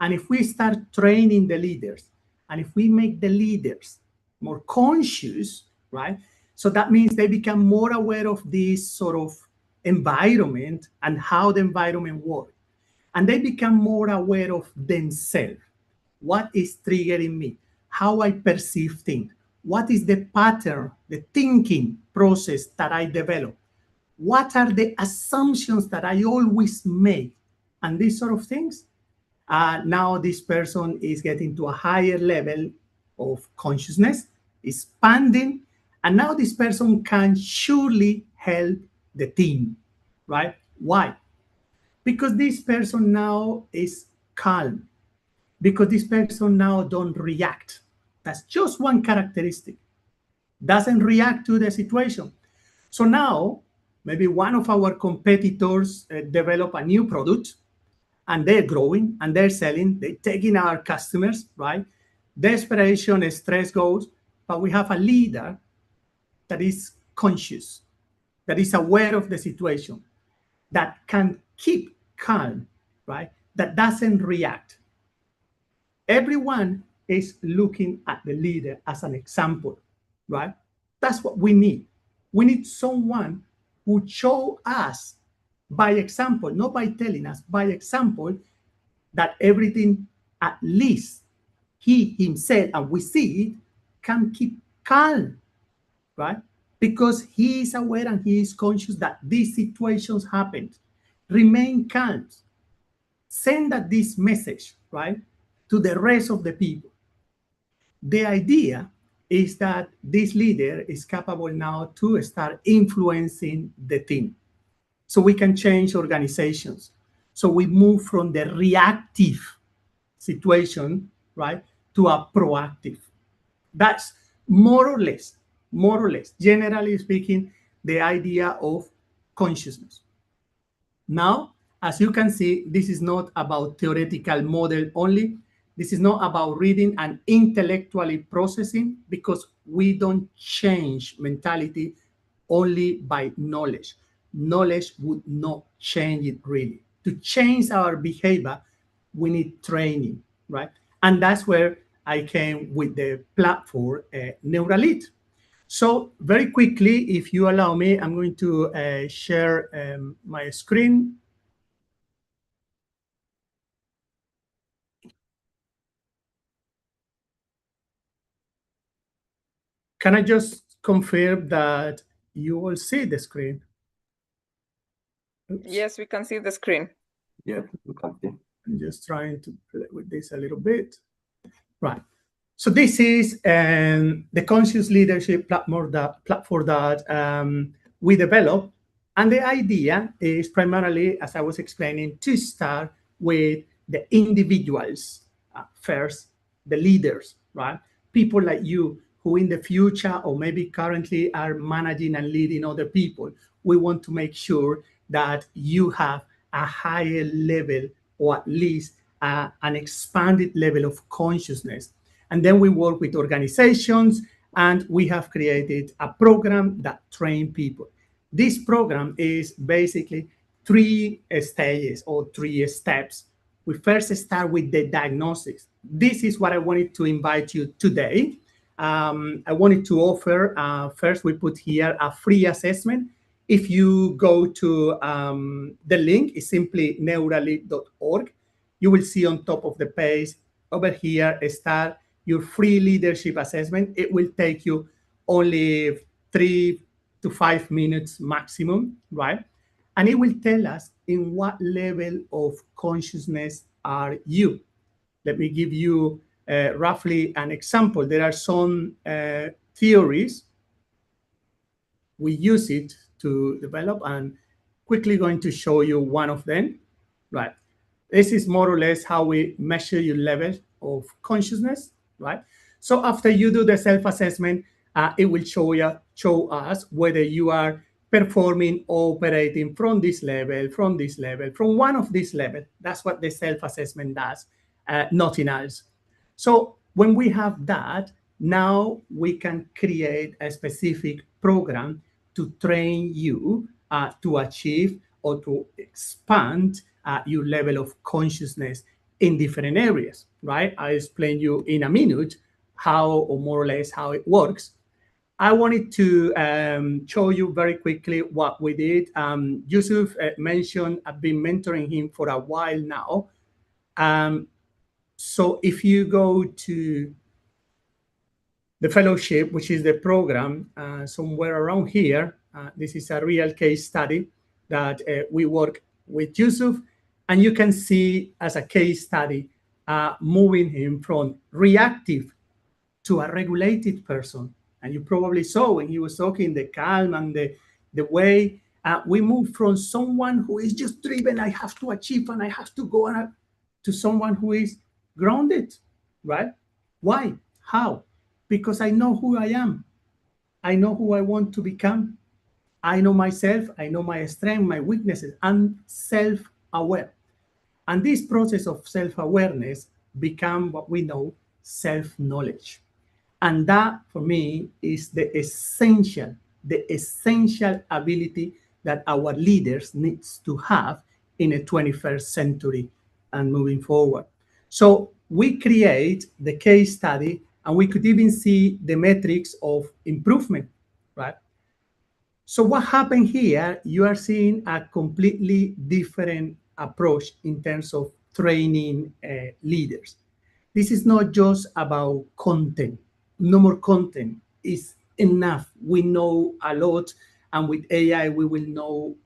And if we start training the leaders, and if we make the leaders more conscious, right? So that means they become more aware of this sort of environment and how the environment works. And they become more aware of themselves. What is triggering me? How I perceive things? What is the pattern, the thinking process that I develop? What are the assumptions that I always make? And these sort of things. Now this person is getting to a higher level of consciousness, expanding, and now this person can surely help the team, right? Why? Because this person now is calm, because this person now don't react. That's just one characteristic. Doesn't react to the situation. So now, maybe one of our competitors develop a new product, and they're growing and they're selling, they're taking our customers, right? Desperation, stress goes, but we have a leader that is conscious, that is aware of the situation, that can keep calm, right? That doesn't react. Everyone is looking at the leader as an example, right? That's what we need. We need someone who show us by example, not by telling us, by example, that everything, at least he himself, and we see it, can keep calm, right? Because he is aware and he is conscious that these situations happen. Remain calm. Send that this message, right, to the rest of the people. The idea is that this leader is capable now to start influencing the team. So we can change organizations. So we move from the reactive situation, right, to a proactive. That's more or less, generally speaking, the idea of consciousness. Now, as you can see, this is not about theoretical model only. This is not about reading and intellectually processing, because we don't change mentality only by knowledge. Knowledge would not change it really. To change our behavior, we need training, right? And that's where I came with the platform Neuralith. So very quickly, if you allow me, I'm going to share my screen. Can I just confirm that you will see the screen? Oops. Yes, we can see the screen. Yeah, we can see. I'm just trying to play with this a little bit. Right. So this is the conscious leadership platform that we developed. And the idea is primarily, as I was explaining, to start with the individuals first, the leaders, right? People like you who in the future or maybe currently are managing and leading other people. We want to make sure that you have a higher level or at least an expanded level of consciousness. And then we work with organizations and we have created a program that trains people. This program is basically 3 stages or 3 steps. We first start with the diagnosis. This is what I wanted to invite you today. I wanted to offer, first we put here a free assessment. If you go to the link, it's simply neuralink.org. You will see on top of the page over here, start your free leadership assessment. It will take you only 3 to 5 minutes maximum, right? And it will tell us in what level of consciousness are you. Let me give you roughly an example. There are some theories. We use it to develop and quickly going to show you one of them, right? This is more or less how we measure your level of consciousness, right? So after you do the self-assessment, it will show us whether you are performing, operating from this level, from one of these levels. That's what the self-assessment does, nothing else. So when we have that, now we can create a specific program to train you to achieve or to expand your level of consciousness in different areas, right? I'll explain you in a minute how, or more or less how it works. I wanted to show you very quickly what we did. Yusuf mentioned I've been mentoring him for a while now. So if you go to the fellowship, which is the program, somewhere around here, this is a real case study that we work with Yusuf, and you can see as a case study, moving him from reactive to a regulated person. And you probably saw when he was talking, the calm and the way we move from someone who is just driven, I have to achieve and I have to go on, to someone who is grounded, right? Why? How? Because I know who I am. I know who I want to become. I know myself. I know my strength, my weaknesses. I'm self-aware. And this process of self-awareness become what we know self-knowledge. And that, for me, is the essential ability that our leaders needs to have in a 21st century and moving forward. So we create the case study, and we could even see the metrics of improvement, right? So what happened here, you are seeing a completely different approach in terms of training leaders. This is not just about content. No more content is enough. We know a lot, and with AI, we will know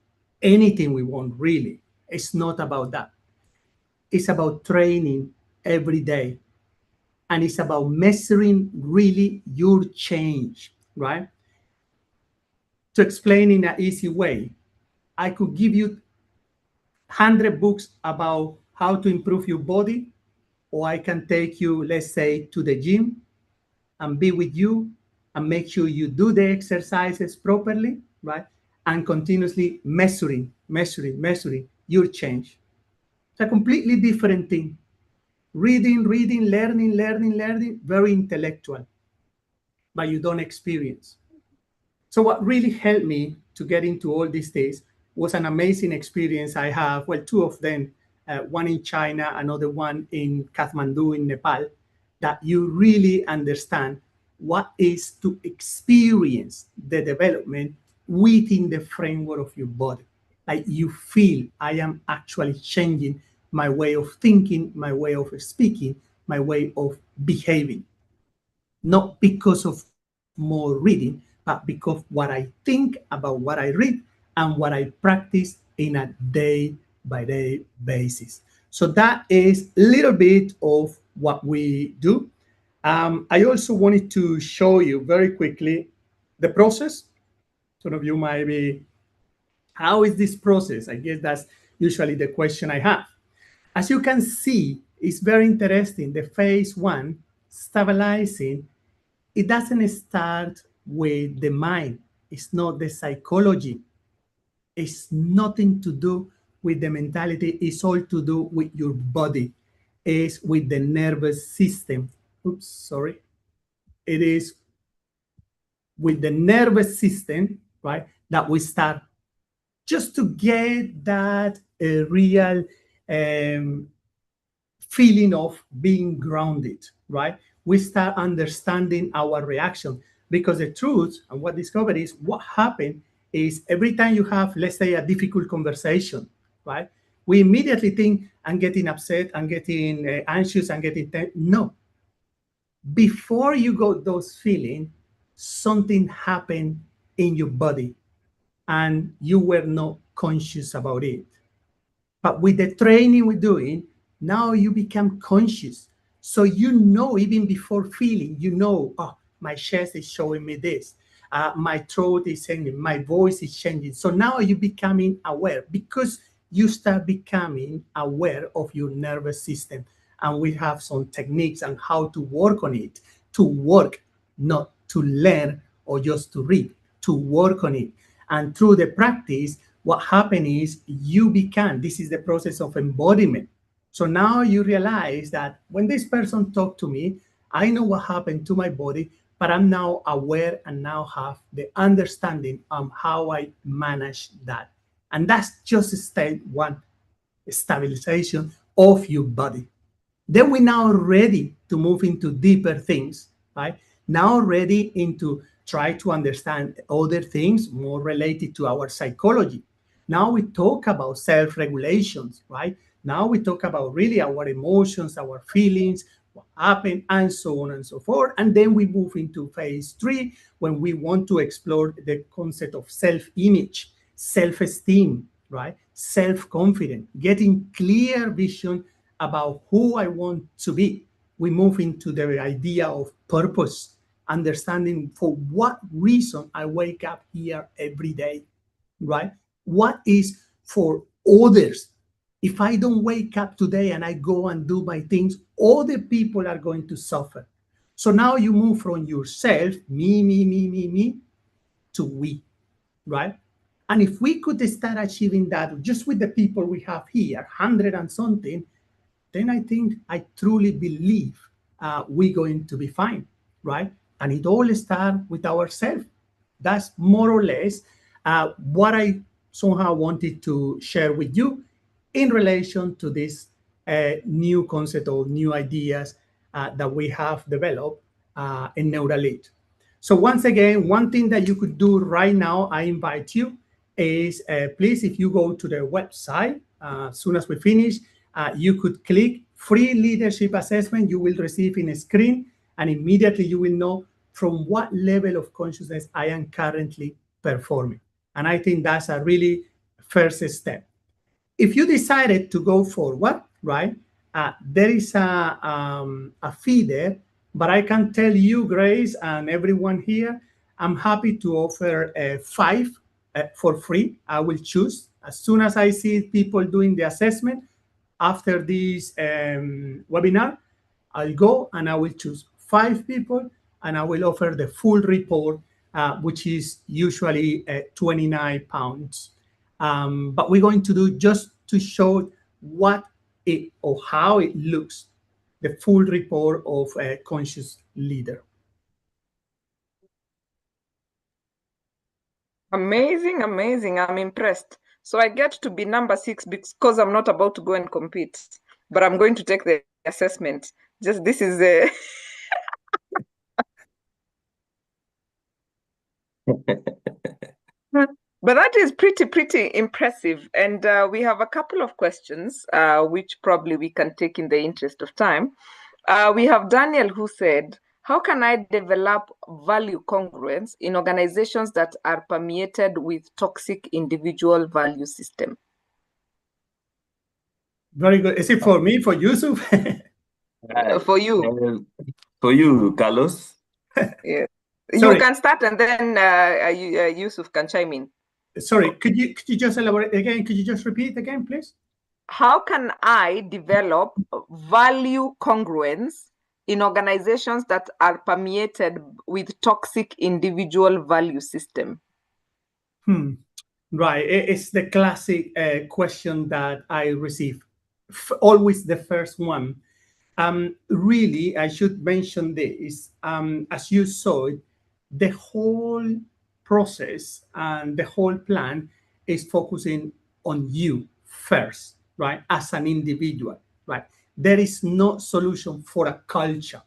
anything we want, really. It's not about that. It's about training every day. And it's about measuring really your change, right? To explain in an easy way, I could give you 100 books about how to improve your body, or I can take you, let's say, to the gym and be with you and make sure you do the exercises properly, right? And continuously measuring your change. It's a completely different thing. Reading, learning, very intellectual, but you don't experience. So what really helped me to get into all these things was an amazing experience I have, well, 2 of them, one in China, another one in Kathmandu in Nepal, that you really understand what is to experience the development within the framework of your body. Like you feel, I am actually changing my way of thinking, my way of speaking, my way of behaving. Not because of more reading, but because what I think about what I read and what I practice in a day by day basis. So that is a little bit of what we do. I also wanted to show you very quickly the process. Some of you might be, how is this process? I guess that's usually the question I have. As you can see, it's very interesting. The phase one, stabilizing, it doesn't start with the mind. It's not the psychology. It's nothing to do with the mentality. It's all to do with your body. It's with the nervous system. Oops, sorry. It is with the nervous system, right, that we start just to get that real feeling of being grounded, right? We start understanding our reaction, because the truth and what discovered is what happened is every time you have, let's say, a difficult conversation, right? We immediately think, I'm getting upset, I'm getting anxious, I'm getting no. Before you got those feelings, something happened in your body and you were not conscious about it. But with the training we're doing, now you become conscious. So you know, even before feeling, you know, oh, my chest is showing me this. My throat is changing, my voice is changing. So now you're becoming aware, because you start becoming aware of your nervous system. And we have some techniques on how to work on it, to work, not to learn or just to read, to work on it. And through the practice, what happened is you become, this is the process of embodiment. So now you realize that when this person talked to me, I know what happened to my body, but I'm now aware and now have the understanding of how I manage that. And that's just step one, stabilization of your body. Then we're now ready to move into deeper things, right? Now ready into try to understand other things more related to our psychology. Now we talk about self-regulations, right? Now we talk about really our emotions, our feelings, what happened, and so on and so forth. And then we move into phase three, when we want to explore the concept of self-image, self-esteem, right? Self-confidence, getting clear vision about who I want to be. We move into the idea of purpose, understanding for what reason I wake up here every day, right? What is for others? If I don't wake up today and I go and do my things, other people are going to suffer. So now you move from yourself, me, to we, right? And if we could start achieving that just with the people we have here, 100 and something, then I think, I truly believe we're going to be fine, right? And it all starts with ourselves. That's more or less what I somehow wanted to share with you in relation to this new concept or new ideas that we have developed in Neuralink. So once again, one thing that you could do right now, I invite you, is please, if you go to the website, as soon as we finish, you could click free leadership assessment. You will receive in a screen, and immediately you will know from what level of consciousness I am currently performing. And I think that's a really first step. If you decided to go forward, right, there is a fee there, but I can tell you, Grace, and everyone here, I'm happy to offer 5 for free. I will choose. As soon as I see people doing the assessment, after this webinar, I'll go and I will choose 5 people, and I will offer the full report, which is usually 29 pounds. But we're going to do just to show what it or how it looks, the full report of a conscious leader. Amazing, amazing. I'm impressed. So I get to be number 6 because I'm not about to go and compete, but I'm going to take the assessment. Just this is a But that is pretty impressive. And we have a couple of questions, which probably we can take in the interest of time. We have Daniel who said, how can I develop value congruence in organizations that are permeated with toxic individual value system? Very good. Is it for me, for Yusuf? For you. For you, Carlos. Yeah. Sorry. You can start and then Yusuf can chime in. Sorry, could you just elaborate again? Could you just repeat again, please? How can I develop value congruence in organizations that are permeated with toxic individual value system? Right. It's the classic question that I receive. Always the first one. Really, I should mention this. As you saw, the whole process and the whole plan is focusing on you first, right? As an individual, right? There is no solution for a culture.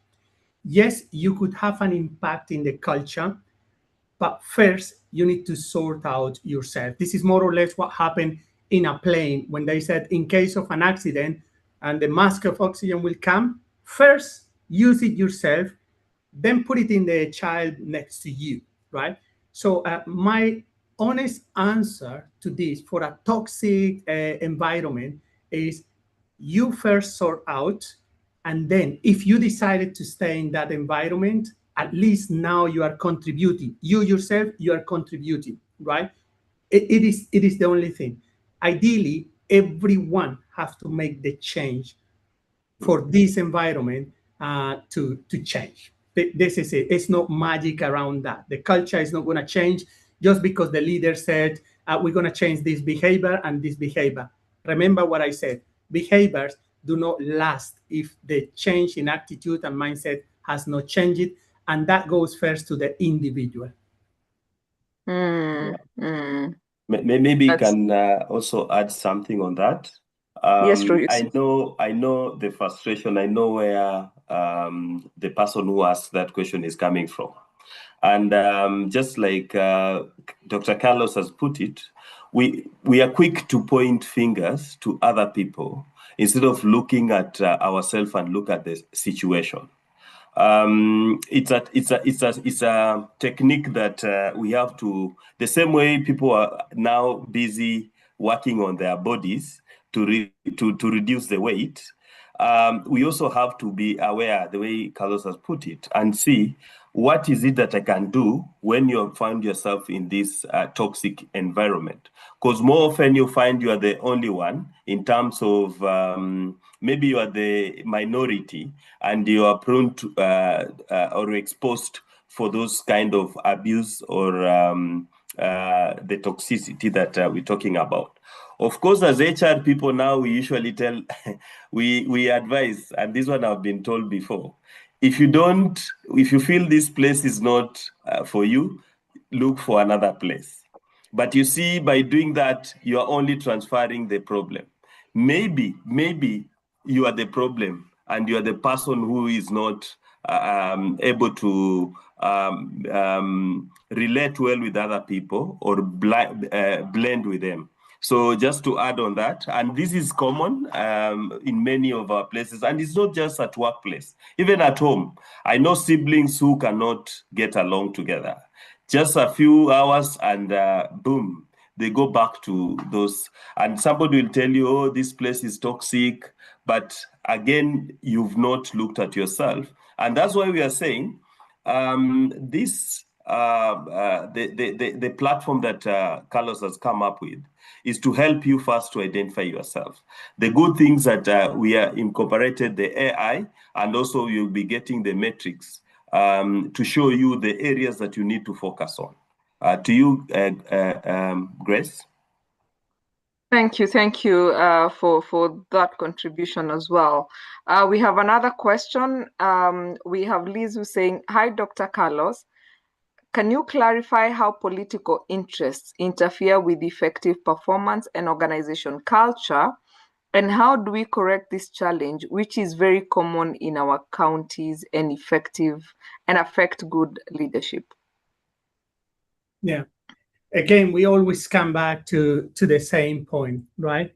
Yes, you could have an impact in the culture, but first you need to sort out yourself. This is more or less what happened in a plane when they said, in case of an accident and the mask of oxygen will come, first use it yourself, then put it in the child next to you, right? So my honest answer to this for a toxic environment is you first sort out, and then if you decided to stay in that environment, at least now you are contributing. You yourself, you are contributing, right? It is the only thing. Ideally, everyone has to make the change for this environment to change. This is it. It's not magic around that. The culture is not going to change just because the leader said, we're going to change this behavior and this behavior. Remember what I said. Behaviors do not last if the change in attitude and mindset has not changed. And that goes first to the individual. Maybe you can also add something on that. Yes, true. I know the frustration. I know where the person who asked that question is coming from. And just like Dr. Carlos has put it, we are quick to point fingers to other people instead of looking at ourselves and look at the situation. It's a technique that we have to, the same way people are now busy working on their bodies to reduce the weight. We also have to be aware, the way Carlos has put it, and see what is it that I can do when you find yourself in this toxic environment. Because more often you find you are the only one in terms of maybe you are the minority and you are prone to or exposed for those kind of abuse or the toxicity that we're talking about. Of course, as HR people now, we usually tell, we advise, and this one I've been told before, if you feel this place is not for you, look for another place. But you see, by doing that, you are only transferring the problem. Maybe you are the problem and you are the person who is not able to relate well with other people or blend with them. So just to add on that, and this is common in many of our places, and it's not just at workplace, even at home. I know siblings who cannot get along together. Just a few hours and boom, they go back to those. And somebody will tell you, oh, this place is toxic. But again, you've not looked at yourself. And that's why we are saying the platform that Carlos has come up with is to help you first to identify yourself. The good things that we are incorporated the AI, and also you'll be getting the metrics to show you the areas that you need to focus on. To you, Grace. Thank you for that contribution as well. We have another question. We have Liz who's saying, hi, Dr. Carlos. Can you clarify how political interests interfere with effective performance and organization culture? And how do we correct this challenge, which is very common in our counties and affect good leadership? Yeah. Again, we always come back to the same point, right?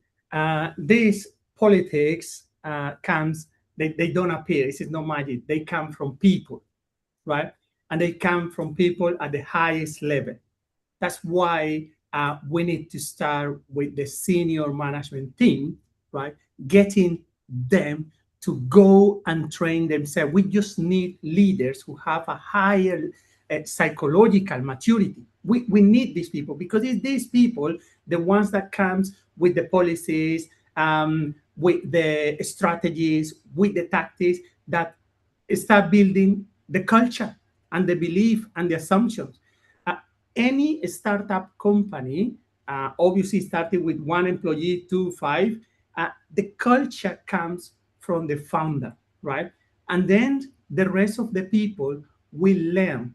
These politics comes, they don't appear. This is not magic. They come from people, right? And they come from people at the highest level. That's why we need to start with the senior management team, right? Getting them to go and train themselves. We just need leaders who have a higher psychological maturity. We need these people because it's these people, the ones that comes with the policies, with the strategies, with the tactics that start building the culture and the belief and the assumptions. Any startup company, obviously started with one employee, two, five, the culture comes from the founder, right? And then the rest of the people will learn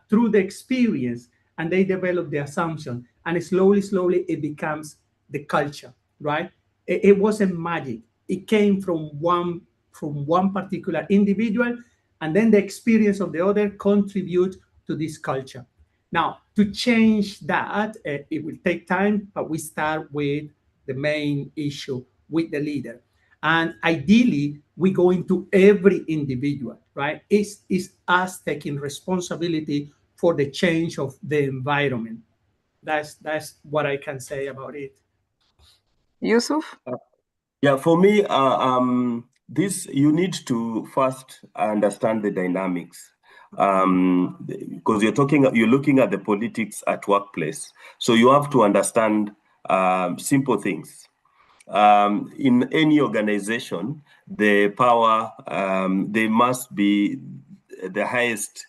through the experience and they develop the assumption. And slowly, slowly, it becomes the culture, right? It wasn't magic. It came from one particular individual, and then the experience of the other contribute to this culture. Now, to change that, it will take time, but we start with the main issue, with the leader. And ideally, we go into every individual, right? It's us taking responsibility for the change of the environment. That's what I can say about it. Yusuf? Yeah, for me, this you need to first understand the dynamics, because you're looking at the politics at workplace. So you have to understand simple things. In any organization, the power, they must be the highest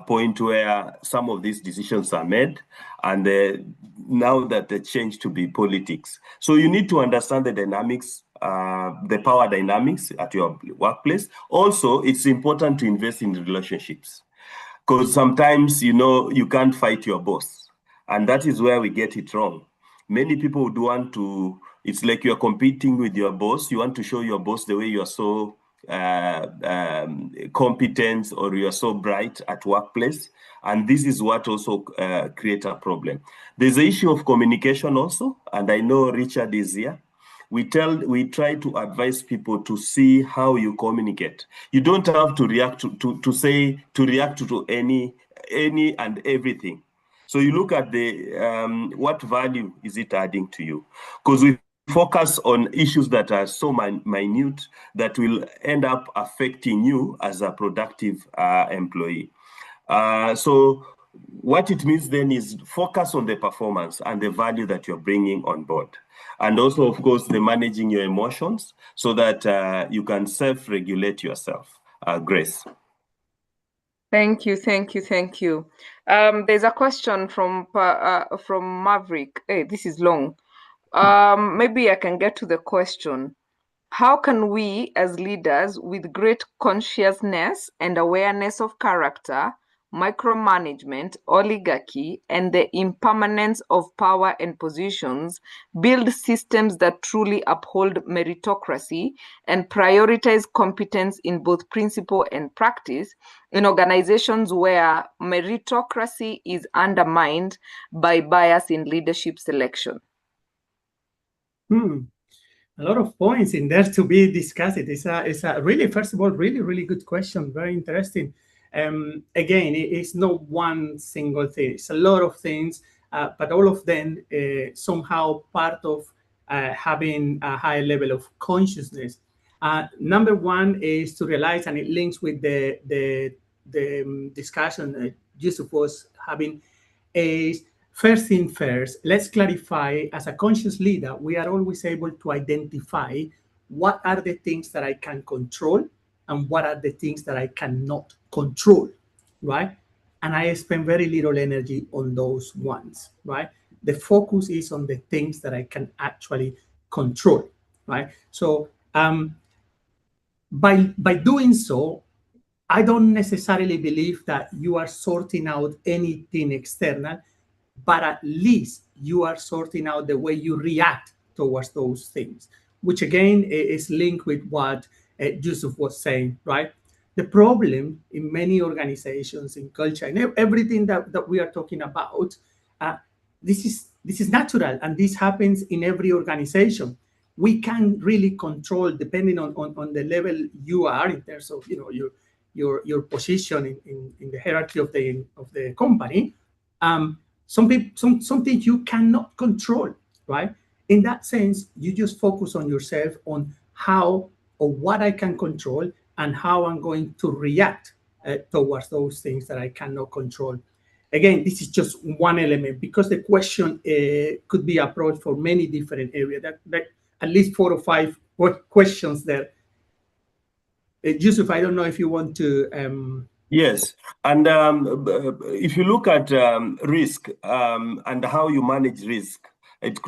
point where some of these decisions are made, and now that they change to be politics. So you need to understand the dynamics, the power dynamics at your workplace. Also, it's important to invest in relationships, because sometimes, you can't fight your boss, and that is where we get it wrong. Many people would want to, it's like you're competing with your boss. You want to show your boss the way you are so competent, or you are so bright at workplace. And this is what also creates a problem. There's the issue of communication also, and I know Richard is here. We try to advise people to see how you communicate. You don't have to react to any and everything. So you look at the what value is it adding to you? Because we focus on issues that are so minute that will end up affecting you as a productive employee. So what it means then is focus on the performance and the value that you're bringing on board. And also, of course, the managing your emotions so that you can self-regulate yourself. Grace. Thank you. There's a question from Maverick. Hey, this is long. Maybe I can get to the question. How can we as leaders with great consciousness and awareness of character, micromanagement, oligarchy, and the impermanence of power and positions build systems that truly uphold meritocracy and prioritize competence in both principle and practice in organizations where meritocracy is undermined by bias in leadership selection? A lot of points in there to be discussed. It's a really, first of all, really, really good question. Very interesting. Again, it's not one single thing. It's a lot of things, but all of them somehow part of having a high level of consciousness. Number one is to realize, and it links with the discussion Yusuf was having, is first thing first, let's clarify, as a conscious leader, we are always able to identify what are the things that I can control and what are the things that I cannot control, right? And I spend very little energy on those ones, right? The focus is on the things that I can actually control, right? So by doing so, I don't necessarily believe that you are sorting out anything external, but at least you are sorting out the way you react towards those things, which again is linked with what Yusuf was saying, right? the problem in many organizations, in culture, and everything that we are talking about, this is natural, and this happens in every organization. We can really control, depending on the level you are in terms of your position in the hierarchy of the company. Some things you cannot control, right? In that sense, you just focus on yourself, on how or what I can control, and how I'm going to react towards those things that I cannot control. Again, this is just one element, because the question could be approached for many different areas. That at least 4 or 5 questions there. Yusuf, I don't know if you want to. Yes, and if you look at risk and how you manage risk,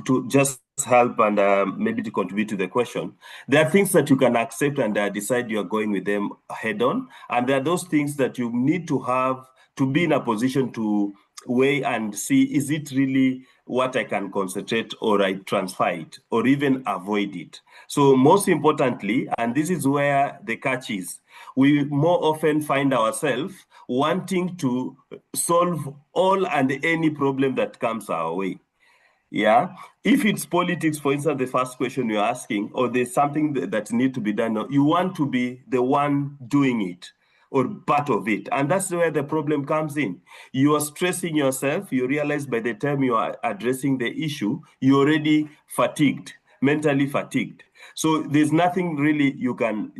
to just help and maybe to contribute to the question, there are things that you can accept and decide you are going with them head on, and there are those things that you need to have to be in a position to weigh and see, is it really what I can concentrate, or I transfer it, or even avoid it. So most importantly, and this is where the catch is, we more often find ourselves wanting to solve all and any problem that comes our way. Yeah, if it's politics, for instance, the first question you're asking, or there's something that needs to be done, you want to be the one doing it or part of it. And that's where the problem comes in. You are stressing yourself. You realize by the time you are addressing the issue, you're already fatigued, mentally fatigued. So there's nothing really you can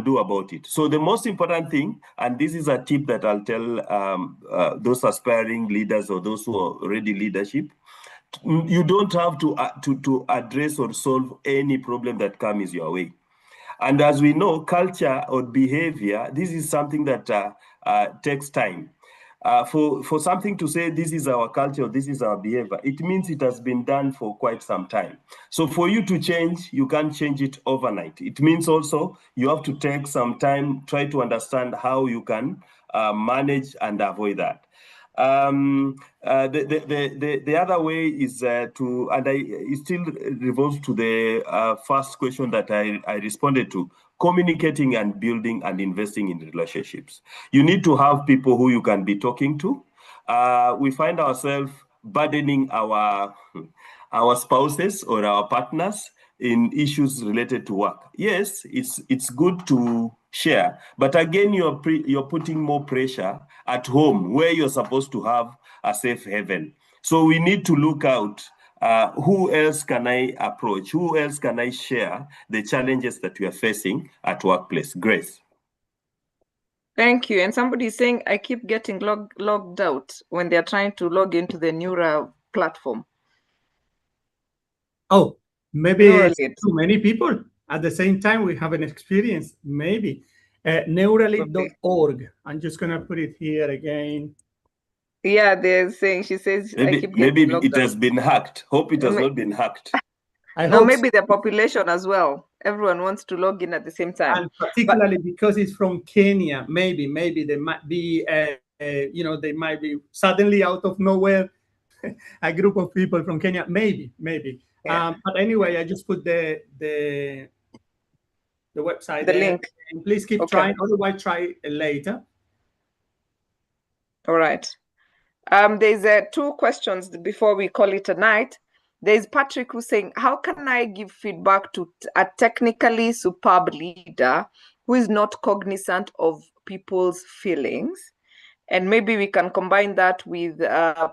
do about it. So the most important thing, and this is a tip that I'll tell those aspiring leaders or those who are already leadership, you don't have to address or solve any problem that comes your way. And as we know, culture or behavior, this is something that takes time. For something to say this is our culture, this is our behavior, it means it has been done for quite some time. So for you to change, you can't change it overnight. It means also you have to take some time, try to understand how you can manage and avoid that. The other way is to, and it still revolves to the first question that I responded to, communicating and building and investing in relationships. You need to have people who you can be talking to. We find ourselves burdening our spouses or our partners in issues related to work. Yes, it's good to share, but again, you're putting more pressure at home where you're supposed to have a safe haven. So we need to look out, who else can I approach? Who else can I share the challenges that we are facing at workplace? Grace. Thank you. And somebody is saying, I keep getting logged out when they're trying to log into the Neura platform. Oh, maybe it's too many people at the same time. We have an experience, maybe. Neuralink.org. I'm just going to put it here again. Yeah, they're saying, she says, maybe it has been hacked. Hope it has not been hacked. No, maybe the population as well. Everyone wants to log in at the same time. And particularly because it's from Kenya, maybe there might be, they might be suddenly out of nowhere, a group of people from Kenya, maybe. Yeah. But anyway, I just put the website, the link. And please keep trying. Otherwise, try later. All right. There's 2 questions before we call it a night. There's Patrick who's saying, how can I give feedback to a technically superb leader who is not cognizant of people's feelings? And maybe we can combine that with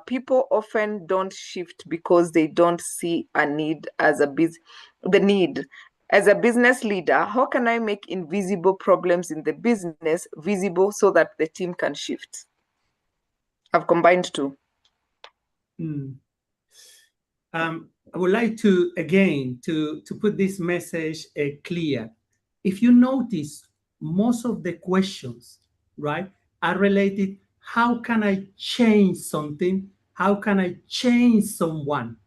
people often don't shift because they don't see a need as the need. As a business leader, how can I make invisible problems in the business visible so that the team can shift? I've combined 2. I would like to, again, to put this message clear. If you notice, most of the questions, right, are related, how can I change something? How can I change someone?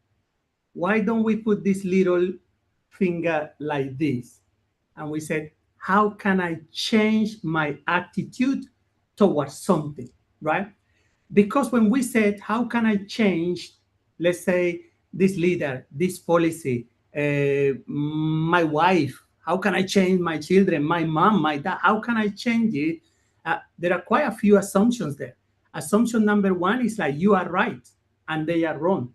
Why don't we put this little finger like this? And we said, how can I change my attitude towards something, right? Because when we said, how can I change, let's say, this leader, this policy, my wife, how can I change my children, my mom, my dad, how can I change it? there are quite a few assumptions there. Assumption number one is like, you are right and they are wrong.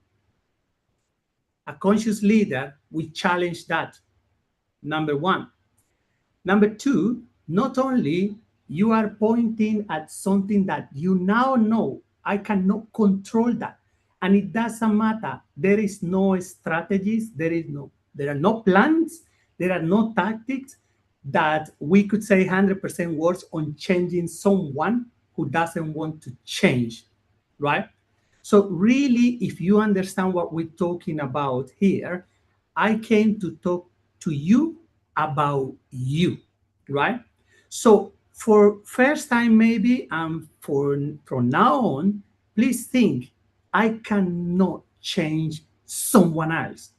A conscious leader will challenge that, number one. Number two, not only you are pointing at something that you now know, I cannot control that. And it doesn't matter. There is no strategies. There are no plans. There are no tactics that we could say 100% works on changing someone who doesn't want to change, right? So really, if you understand what we're talking about here, I came to talk to you about you, right? So for first time maybe, and from now on, please think, I cannot change someone else.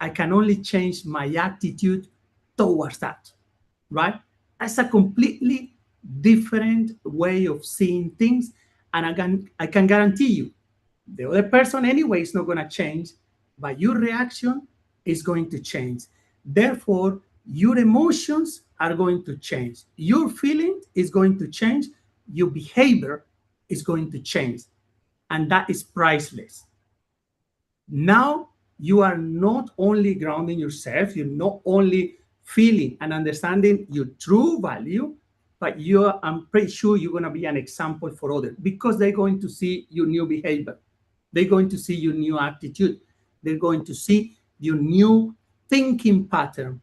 I can only change my attitude towards that, right? That's a completely different way of seeing things. And I can guarantee you, the other person anyway is not going to change, but your reaction is going to change. Therefore, your emotions are going to change. Your feeling is going to change. Your behavior is going to change. And that is priceless. Now, you are not only grounding yourself, you're not only feeling and understanding your true value, but I'm pretty sure you're going to be an example for others, because they're going to see your new behavior. They're going to see your new attitude. They're going to see your new thinking pattern.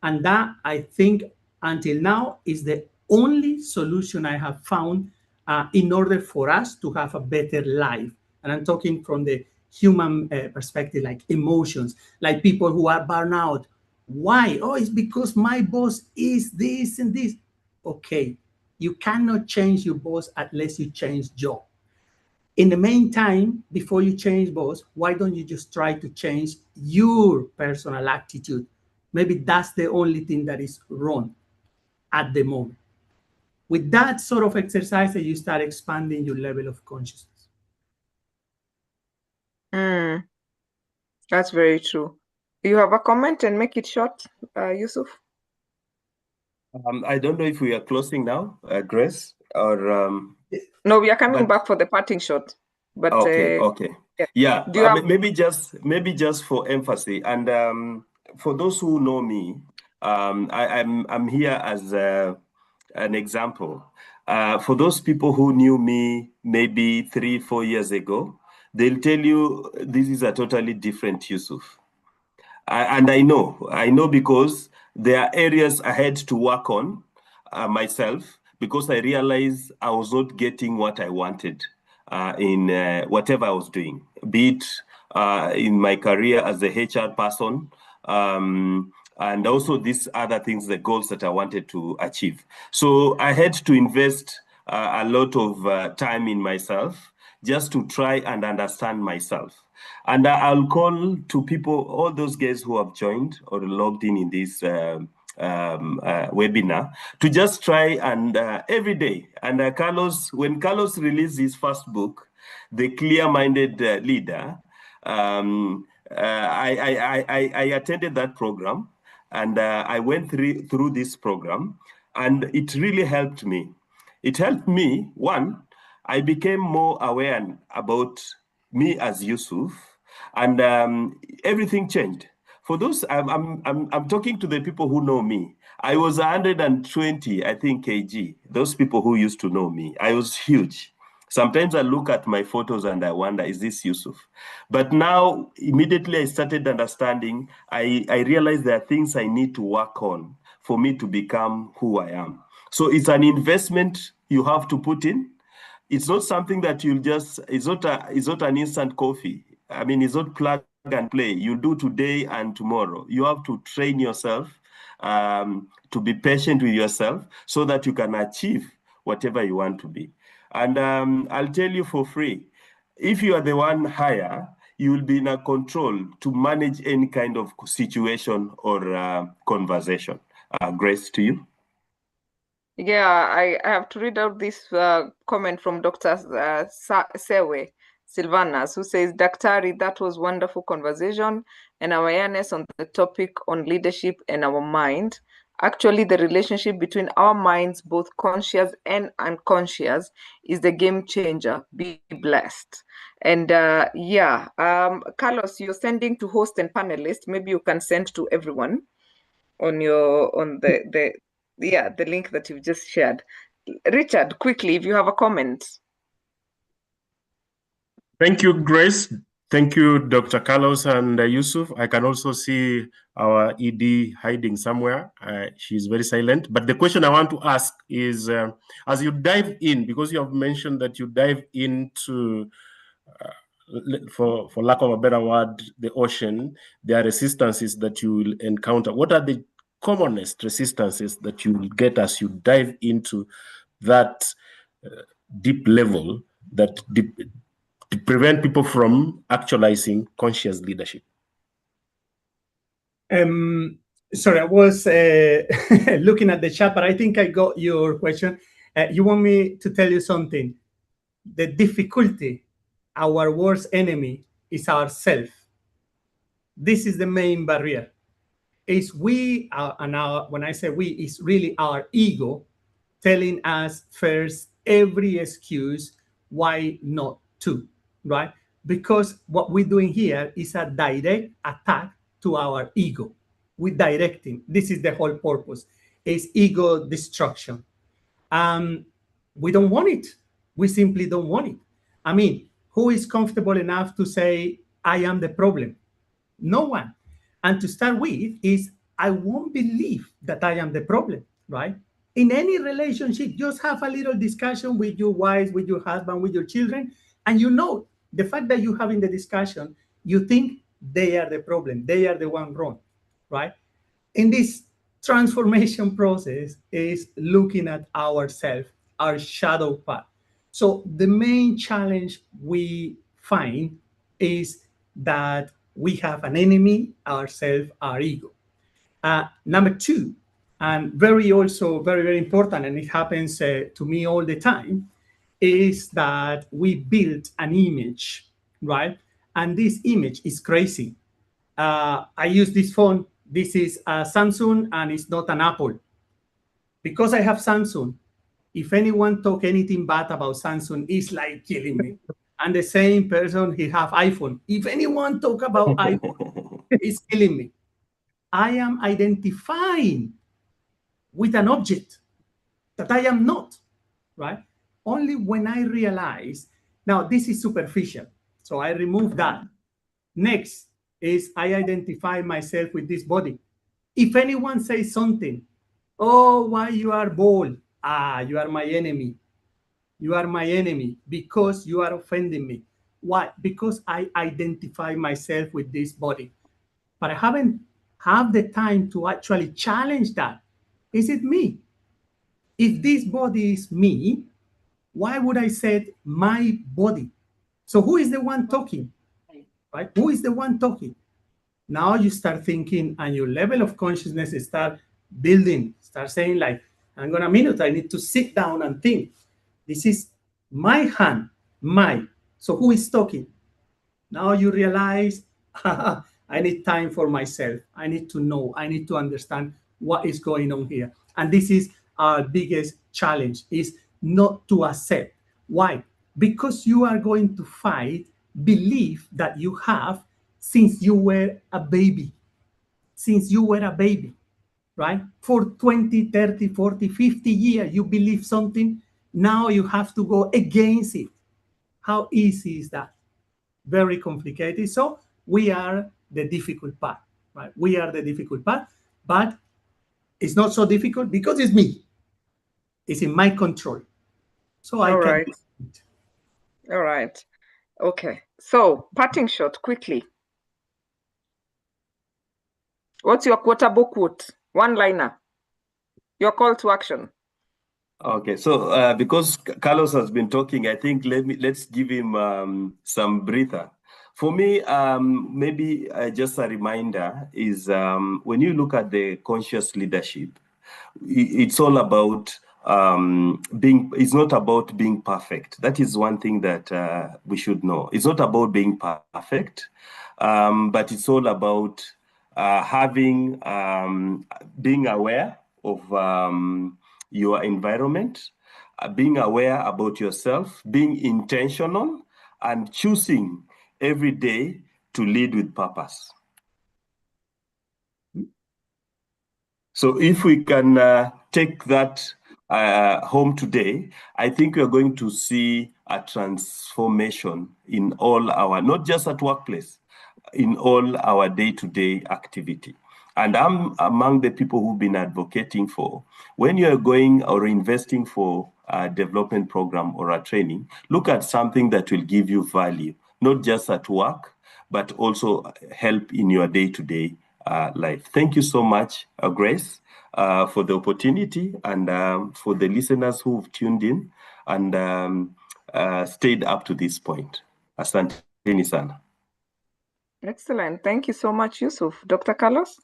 And that, I think, until now, is the only solution I have found in order for us to have a better life. And I'm talking from the human perspective, like emotions, like people who are burnout. Why? Oh, it's because my boss is this and this. Okay, you cannot change your boss unless you change job. In the meantime, before you change boss, why don't you just try to change your personal attitude? Maybe that's the only thing that is wrong at the moment. With that sort of exercise, you start expanding your level of consciousness. That's very true. You have a comment, and make it short, Yusuf? I don't know if we are closing now, Grace, or... No, we are coming back for the parting shot. But okay. Yeah, maybe just for emphasis, and for those who know me, I'm here as an example. For those people who knew me maybe 3-4 years ago, they'll tell you this is a totally different Yusuf. And I know because there are areas I had to work on myself, because I realized I was not getting what I wanted in whatever I was doing, be it in my career as a HR person, and also these other things, the goals that I wanted to achieve. So I had to invest a lot of time in myself just to try and understand myself. And I'll call to people, all those guys who have joined or logged in this webinar, to just try and every day. And when Carlos released his first book, The Clear-Minded Leader, I attended that program, and I went through this program, and it really helped me. It helped me, one, I became more aware about me as Yusuf, and everything changed. For those, I'm talking to the people who know me. I was 120, I think, kg. Those people who used to know me, I was huge. Sometimes I look at my photos and I wonder, is this Yusuf? But now, immediately I started understanding, I realized there are things I need to work on for me to become who I am. So it's an investment you have to put in. It's not something that you'll just, it's not an instant coffee. I mean, it's not plug and play. You do today and tomorrow. You have to train yourself to be patient with yourself so that you can achieve whatever you want to be. And I'll tell you for free, if you are the one higher, you will be in a control to manage any kind of situation or conversation. Grace, to you. Yeah, I have to read out this comment from Dr. Sewe Silvanas, who says, Daktari, that was wonderful conversation and awareness on the topic on leadership and our mind. Actually, the relationship between our minds, both conscious and unconscious, is the game changer. Be blessed. And Carlos, you're sending to host and panelists. Maybe you can send to everyone on the link that you've just shared. Richard, quickly, if you have a comment. Thank you, Grace. Thank you, Dr. Carlos and Yusuf. I can also see our ED hiding somewhere. She's very silent. But the question I want to ask is, as you dive in, because you have mentioned that you dive into, for lack of a better word, the ocean, there are resistances that you will encounter. What are the commonest resistances that you will get as you dive into that deep level, to prevent people from actualizing conscious leadership? Sorry, I was looking at the chat, but I think I got your question. You want me to tell you something? The difficulty, our worst enemy is ourself. This is the main barrier. Is we, when I say we, it's really our ego telling us first every excuse why not to, right? Because what we're doing here is a direct attack to our ego. We're directing. This is the whole purpose. It's ego destruction. We don't want it. We simply don't want it. I mean, who is comfortable enough to say, I am the problem? No one. And to start with is, I won't believe that I am the problem, right? In any relationship, just have a little discussion with your wife, with your husband, with your children, and you know the fact that you're having the discussion, you think they are the problem, they are the one wrong, right? In this transformation process is looking at ourselves, our shadow part. So the main challenge we find is that we have an enemy, ourselves, our ego. Number two, and very important, and it happens to me all the time, is that we build an image, right? And this image is crazy. I use this phone. This is a Samsung, and it's not an Apple. Because I have Samsung, if anyone talk anything bad about Samsung, it's like killing me. And the same person, he have iPhone. If anyone talk about iPhone, it's killing me. I am identifying with an object that I am not, right? Only when I realize, now this is superficial, so I remove that. Next is I identify myself with this body. If anyone says something, oh, why you are bald? You are my enemy. You are my enemy because you are offending me. Why? Because I identify myself with this body. But I haven't had the time to actually challenge that. Is it me? If this body is me, why would I say my body? So who is the one talking? Right? Who is the one talking? Now you start thinking, and your level of consciousness start building, start saying like, hang on a minute, I need to sit down and think. This is my hand, my. So who is talking? Now you realize, I need time for myself. I need to know, I need to understand what is going on here. And this is our biggest challenge, is not to accept. Why? Because you are going to fight belief that you have since you were a baby. Since you were a baby, right? For 20, 30, 40, 50 years, you believe something. Now you have to go against it. How easy is that? Very complicated. So we are the difficult part, right? We are the difficult part, but it's not so difficult because it's me. It's in my control. So I can. All right. Okay. So parting shot quickly. What's your quotable quote? One-liner. Your call to action. Okay, so because Carlos has been talking, I think let's give him some breather. For me, maybe just a reminder is when you look at the conscious leadership, it's all about it's not about being perfect. That is one thing that we should know. It's not about being perfect, but it's all about having, being aware of your environment, being aware about yourself, being intentional, and choosing every day to lead with purpose. So if we can take that home today, I think we're going to see a transformation in all our, not just at workplace, in all our day-to-day activity. And I'm among the people who've been advocating for, when you're going or investing for a development program or a training, look at something that will give you value, not just at work, but also help in your day-to-day life. Thank you so much, Grace, for the opportunity, and for the listeners who've tuned in and stayed up to this point. Asanteni sana. Excellent. Thank you so much, Yusuf. Dr. Carlos?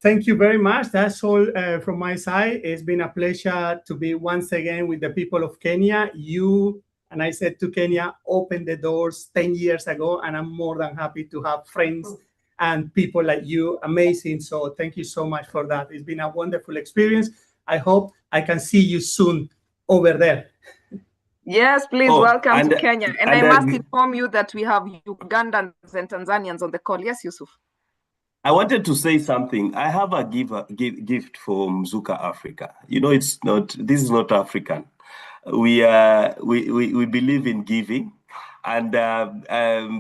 Thank you very much. That's all from my side. It's been a pleasure to be once again with the people of Kenya. You, and I said to Kenya, opened the doors 10 years ago, and I'm more than happy to have friends and people like you. Amazing. So thank you so much for that. It's been a wonderful experience. I hope I can see you soon over there. Yes, please, Oh, welcome to Kenya. And I must and inform you that we have Ugandans and Tanzanians on the call. Yes, Yusuf. I wanted to say something. I have a gift for Mzuka Africa. You know, this is not African. We believe in giving. And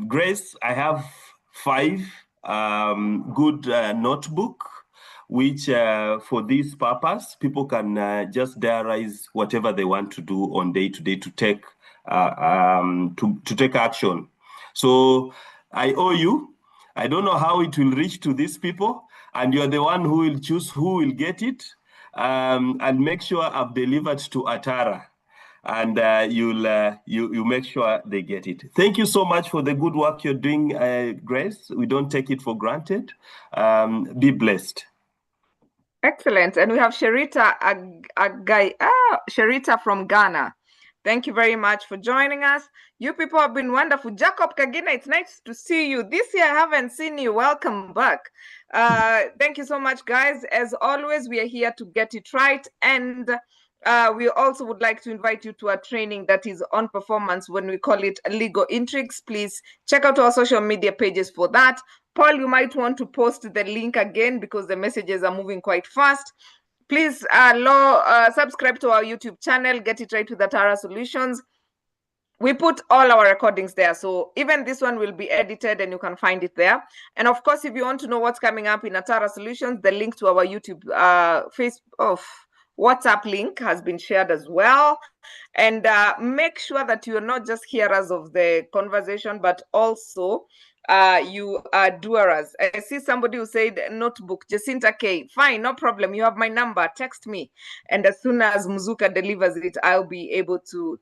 Grace, I have 5 good notebook, which for this purpose, people can just diarize whatever they want to do on day to day to take action. So I owe you. I don't know how it will reach to these people, and you're the one who will choose who will get it, and make sure I've delivered to Atara, and you make sure they get it. Thank you so much for the good work you're doing, Grace. We don't take it for granted. Be blessed. Excellent. And we have Sherita Sherita from Ghana. Thank you very much for joining us. You people have been wonderful. Jacob Kagina, it's nice to see you. This year I haven't seen you. Welcome back. Thank you so much, guys. As always, we are here to get it right. And we also would like to invite you to a training that is on performance when we call it Legal Intrigues. Please check out our social media pages for that. Paul, you might want to post the link again because the messages are moving quite fast. Please subscribe to our YouTube channel, Get It Right with Atara Solutions. We put all our recordings there. So even this one will be edited and you can find it there. And of course, if you want to know what's coming up in Atara Solutions, the link to our YouTube WhatsApp link has been shared as well. And make sure that you're not just hearers of the conversation, but also you are doers. I see somebody who said notebook, Jacinta K. Fine, no problem. You have my number. Text me. And as soon as Mzuka delivers it, I'll be able to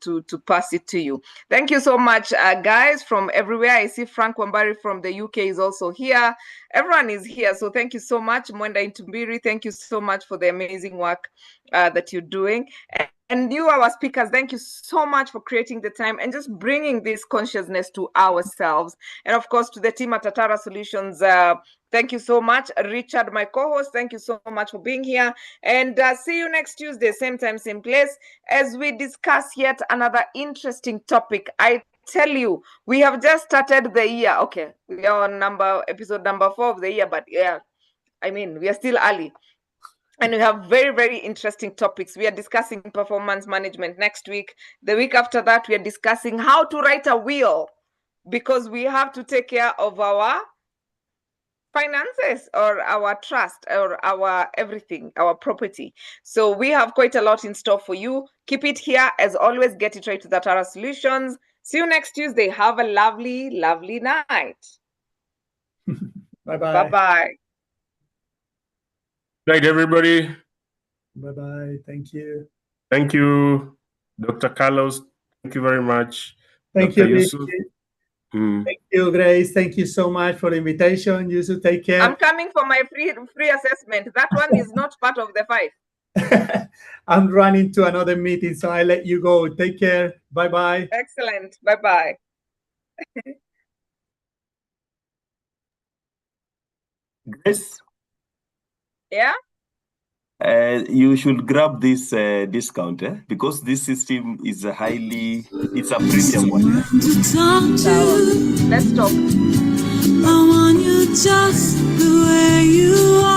pass it to you. Thank you so much, guys, from everywhere. I see Frank Wambari from the UK is also here. Everyone is here. So thank you so much. Mwenda Intumbiri, thank you so much for the amazing work that you're doing. And you, our speakers, thank you so much for creating the time and just bringing this consciousness to ourselves. And of course, to the team at Atara Solutions, thank you so much. Richard, my co-host, thank you so much for being here. And see you next Tuesday, same time, same place, as we discuss yet another interesting topic. I tell you, we have just started the year. Okay, we are on episode number 4 of the year, but yeah, I mean, we are still early. And we have very, very interesting topics. We are discussing performance management next week. The week after that, we are discussing how to write a will, because we have to take care of our finances or our trust or our everything, our property. So we have quite a lot in store for you. Keep it here. As always, Get It Right with Atara Solutions. See you next Tuesday. Have a lovely, lovely night. Bye-bye. Bye-bye. Right, everybody. Bye-bye. Thank you. Thank you, Dr. Carlos. Thank you very much. Thank Dr. you, Yusuf. Thank you, Grace. Thank you so much for the invitation. Yusuf, take care. I'm coming for my free assessment. That one is not part of the 5. I'm running to another meeting, so I let you go. Take care. Bye-bye. Excellent. Bye-bye. Grace? Yeah? you should grab this discount because this system is it's a premium one. To talk to, Let's talk. I want you just the way you are.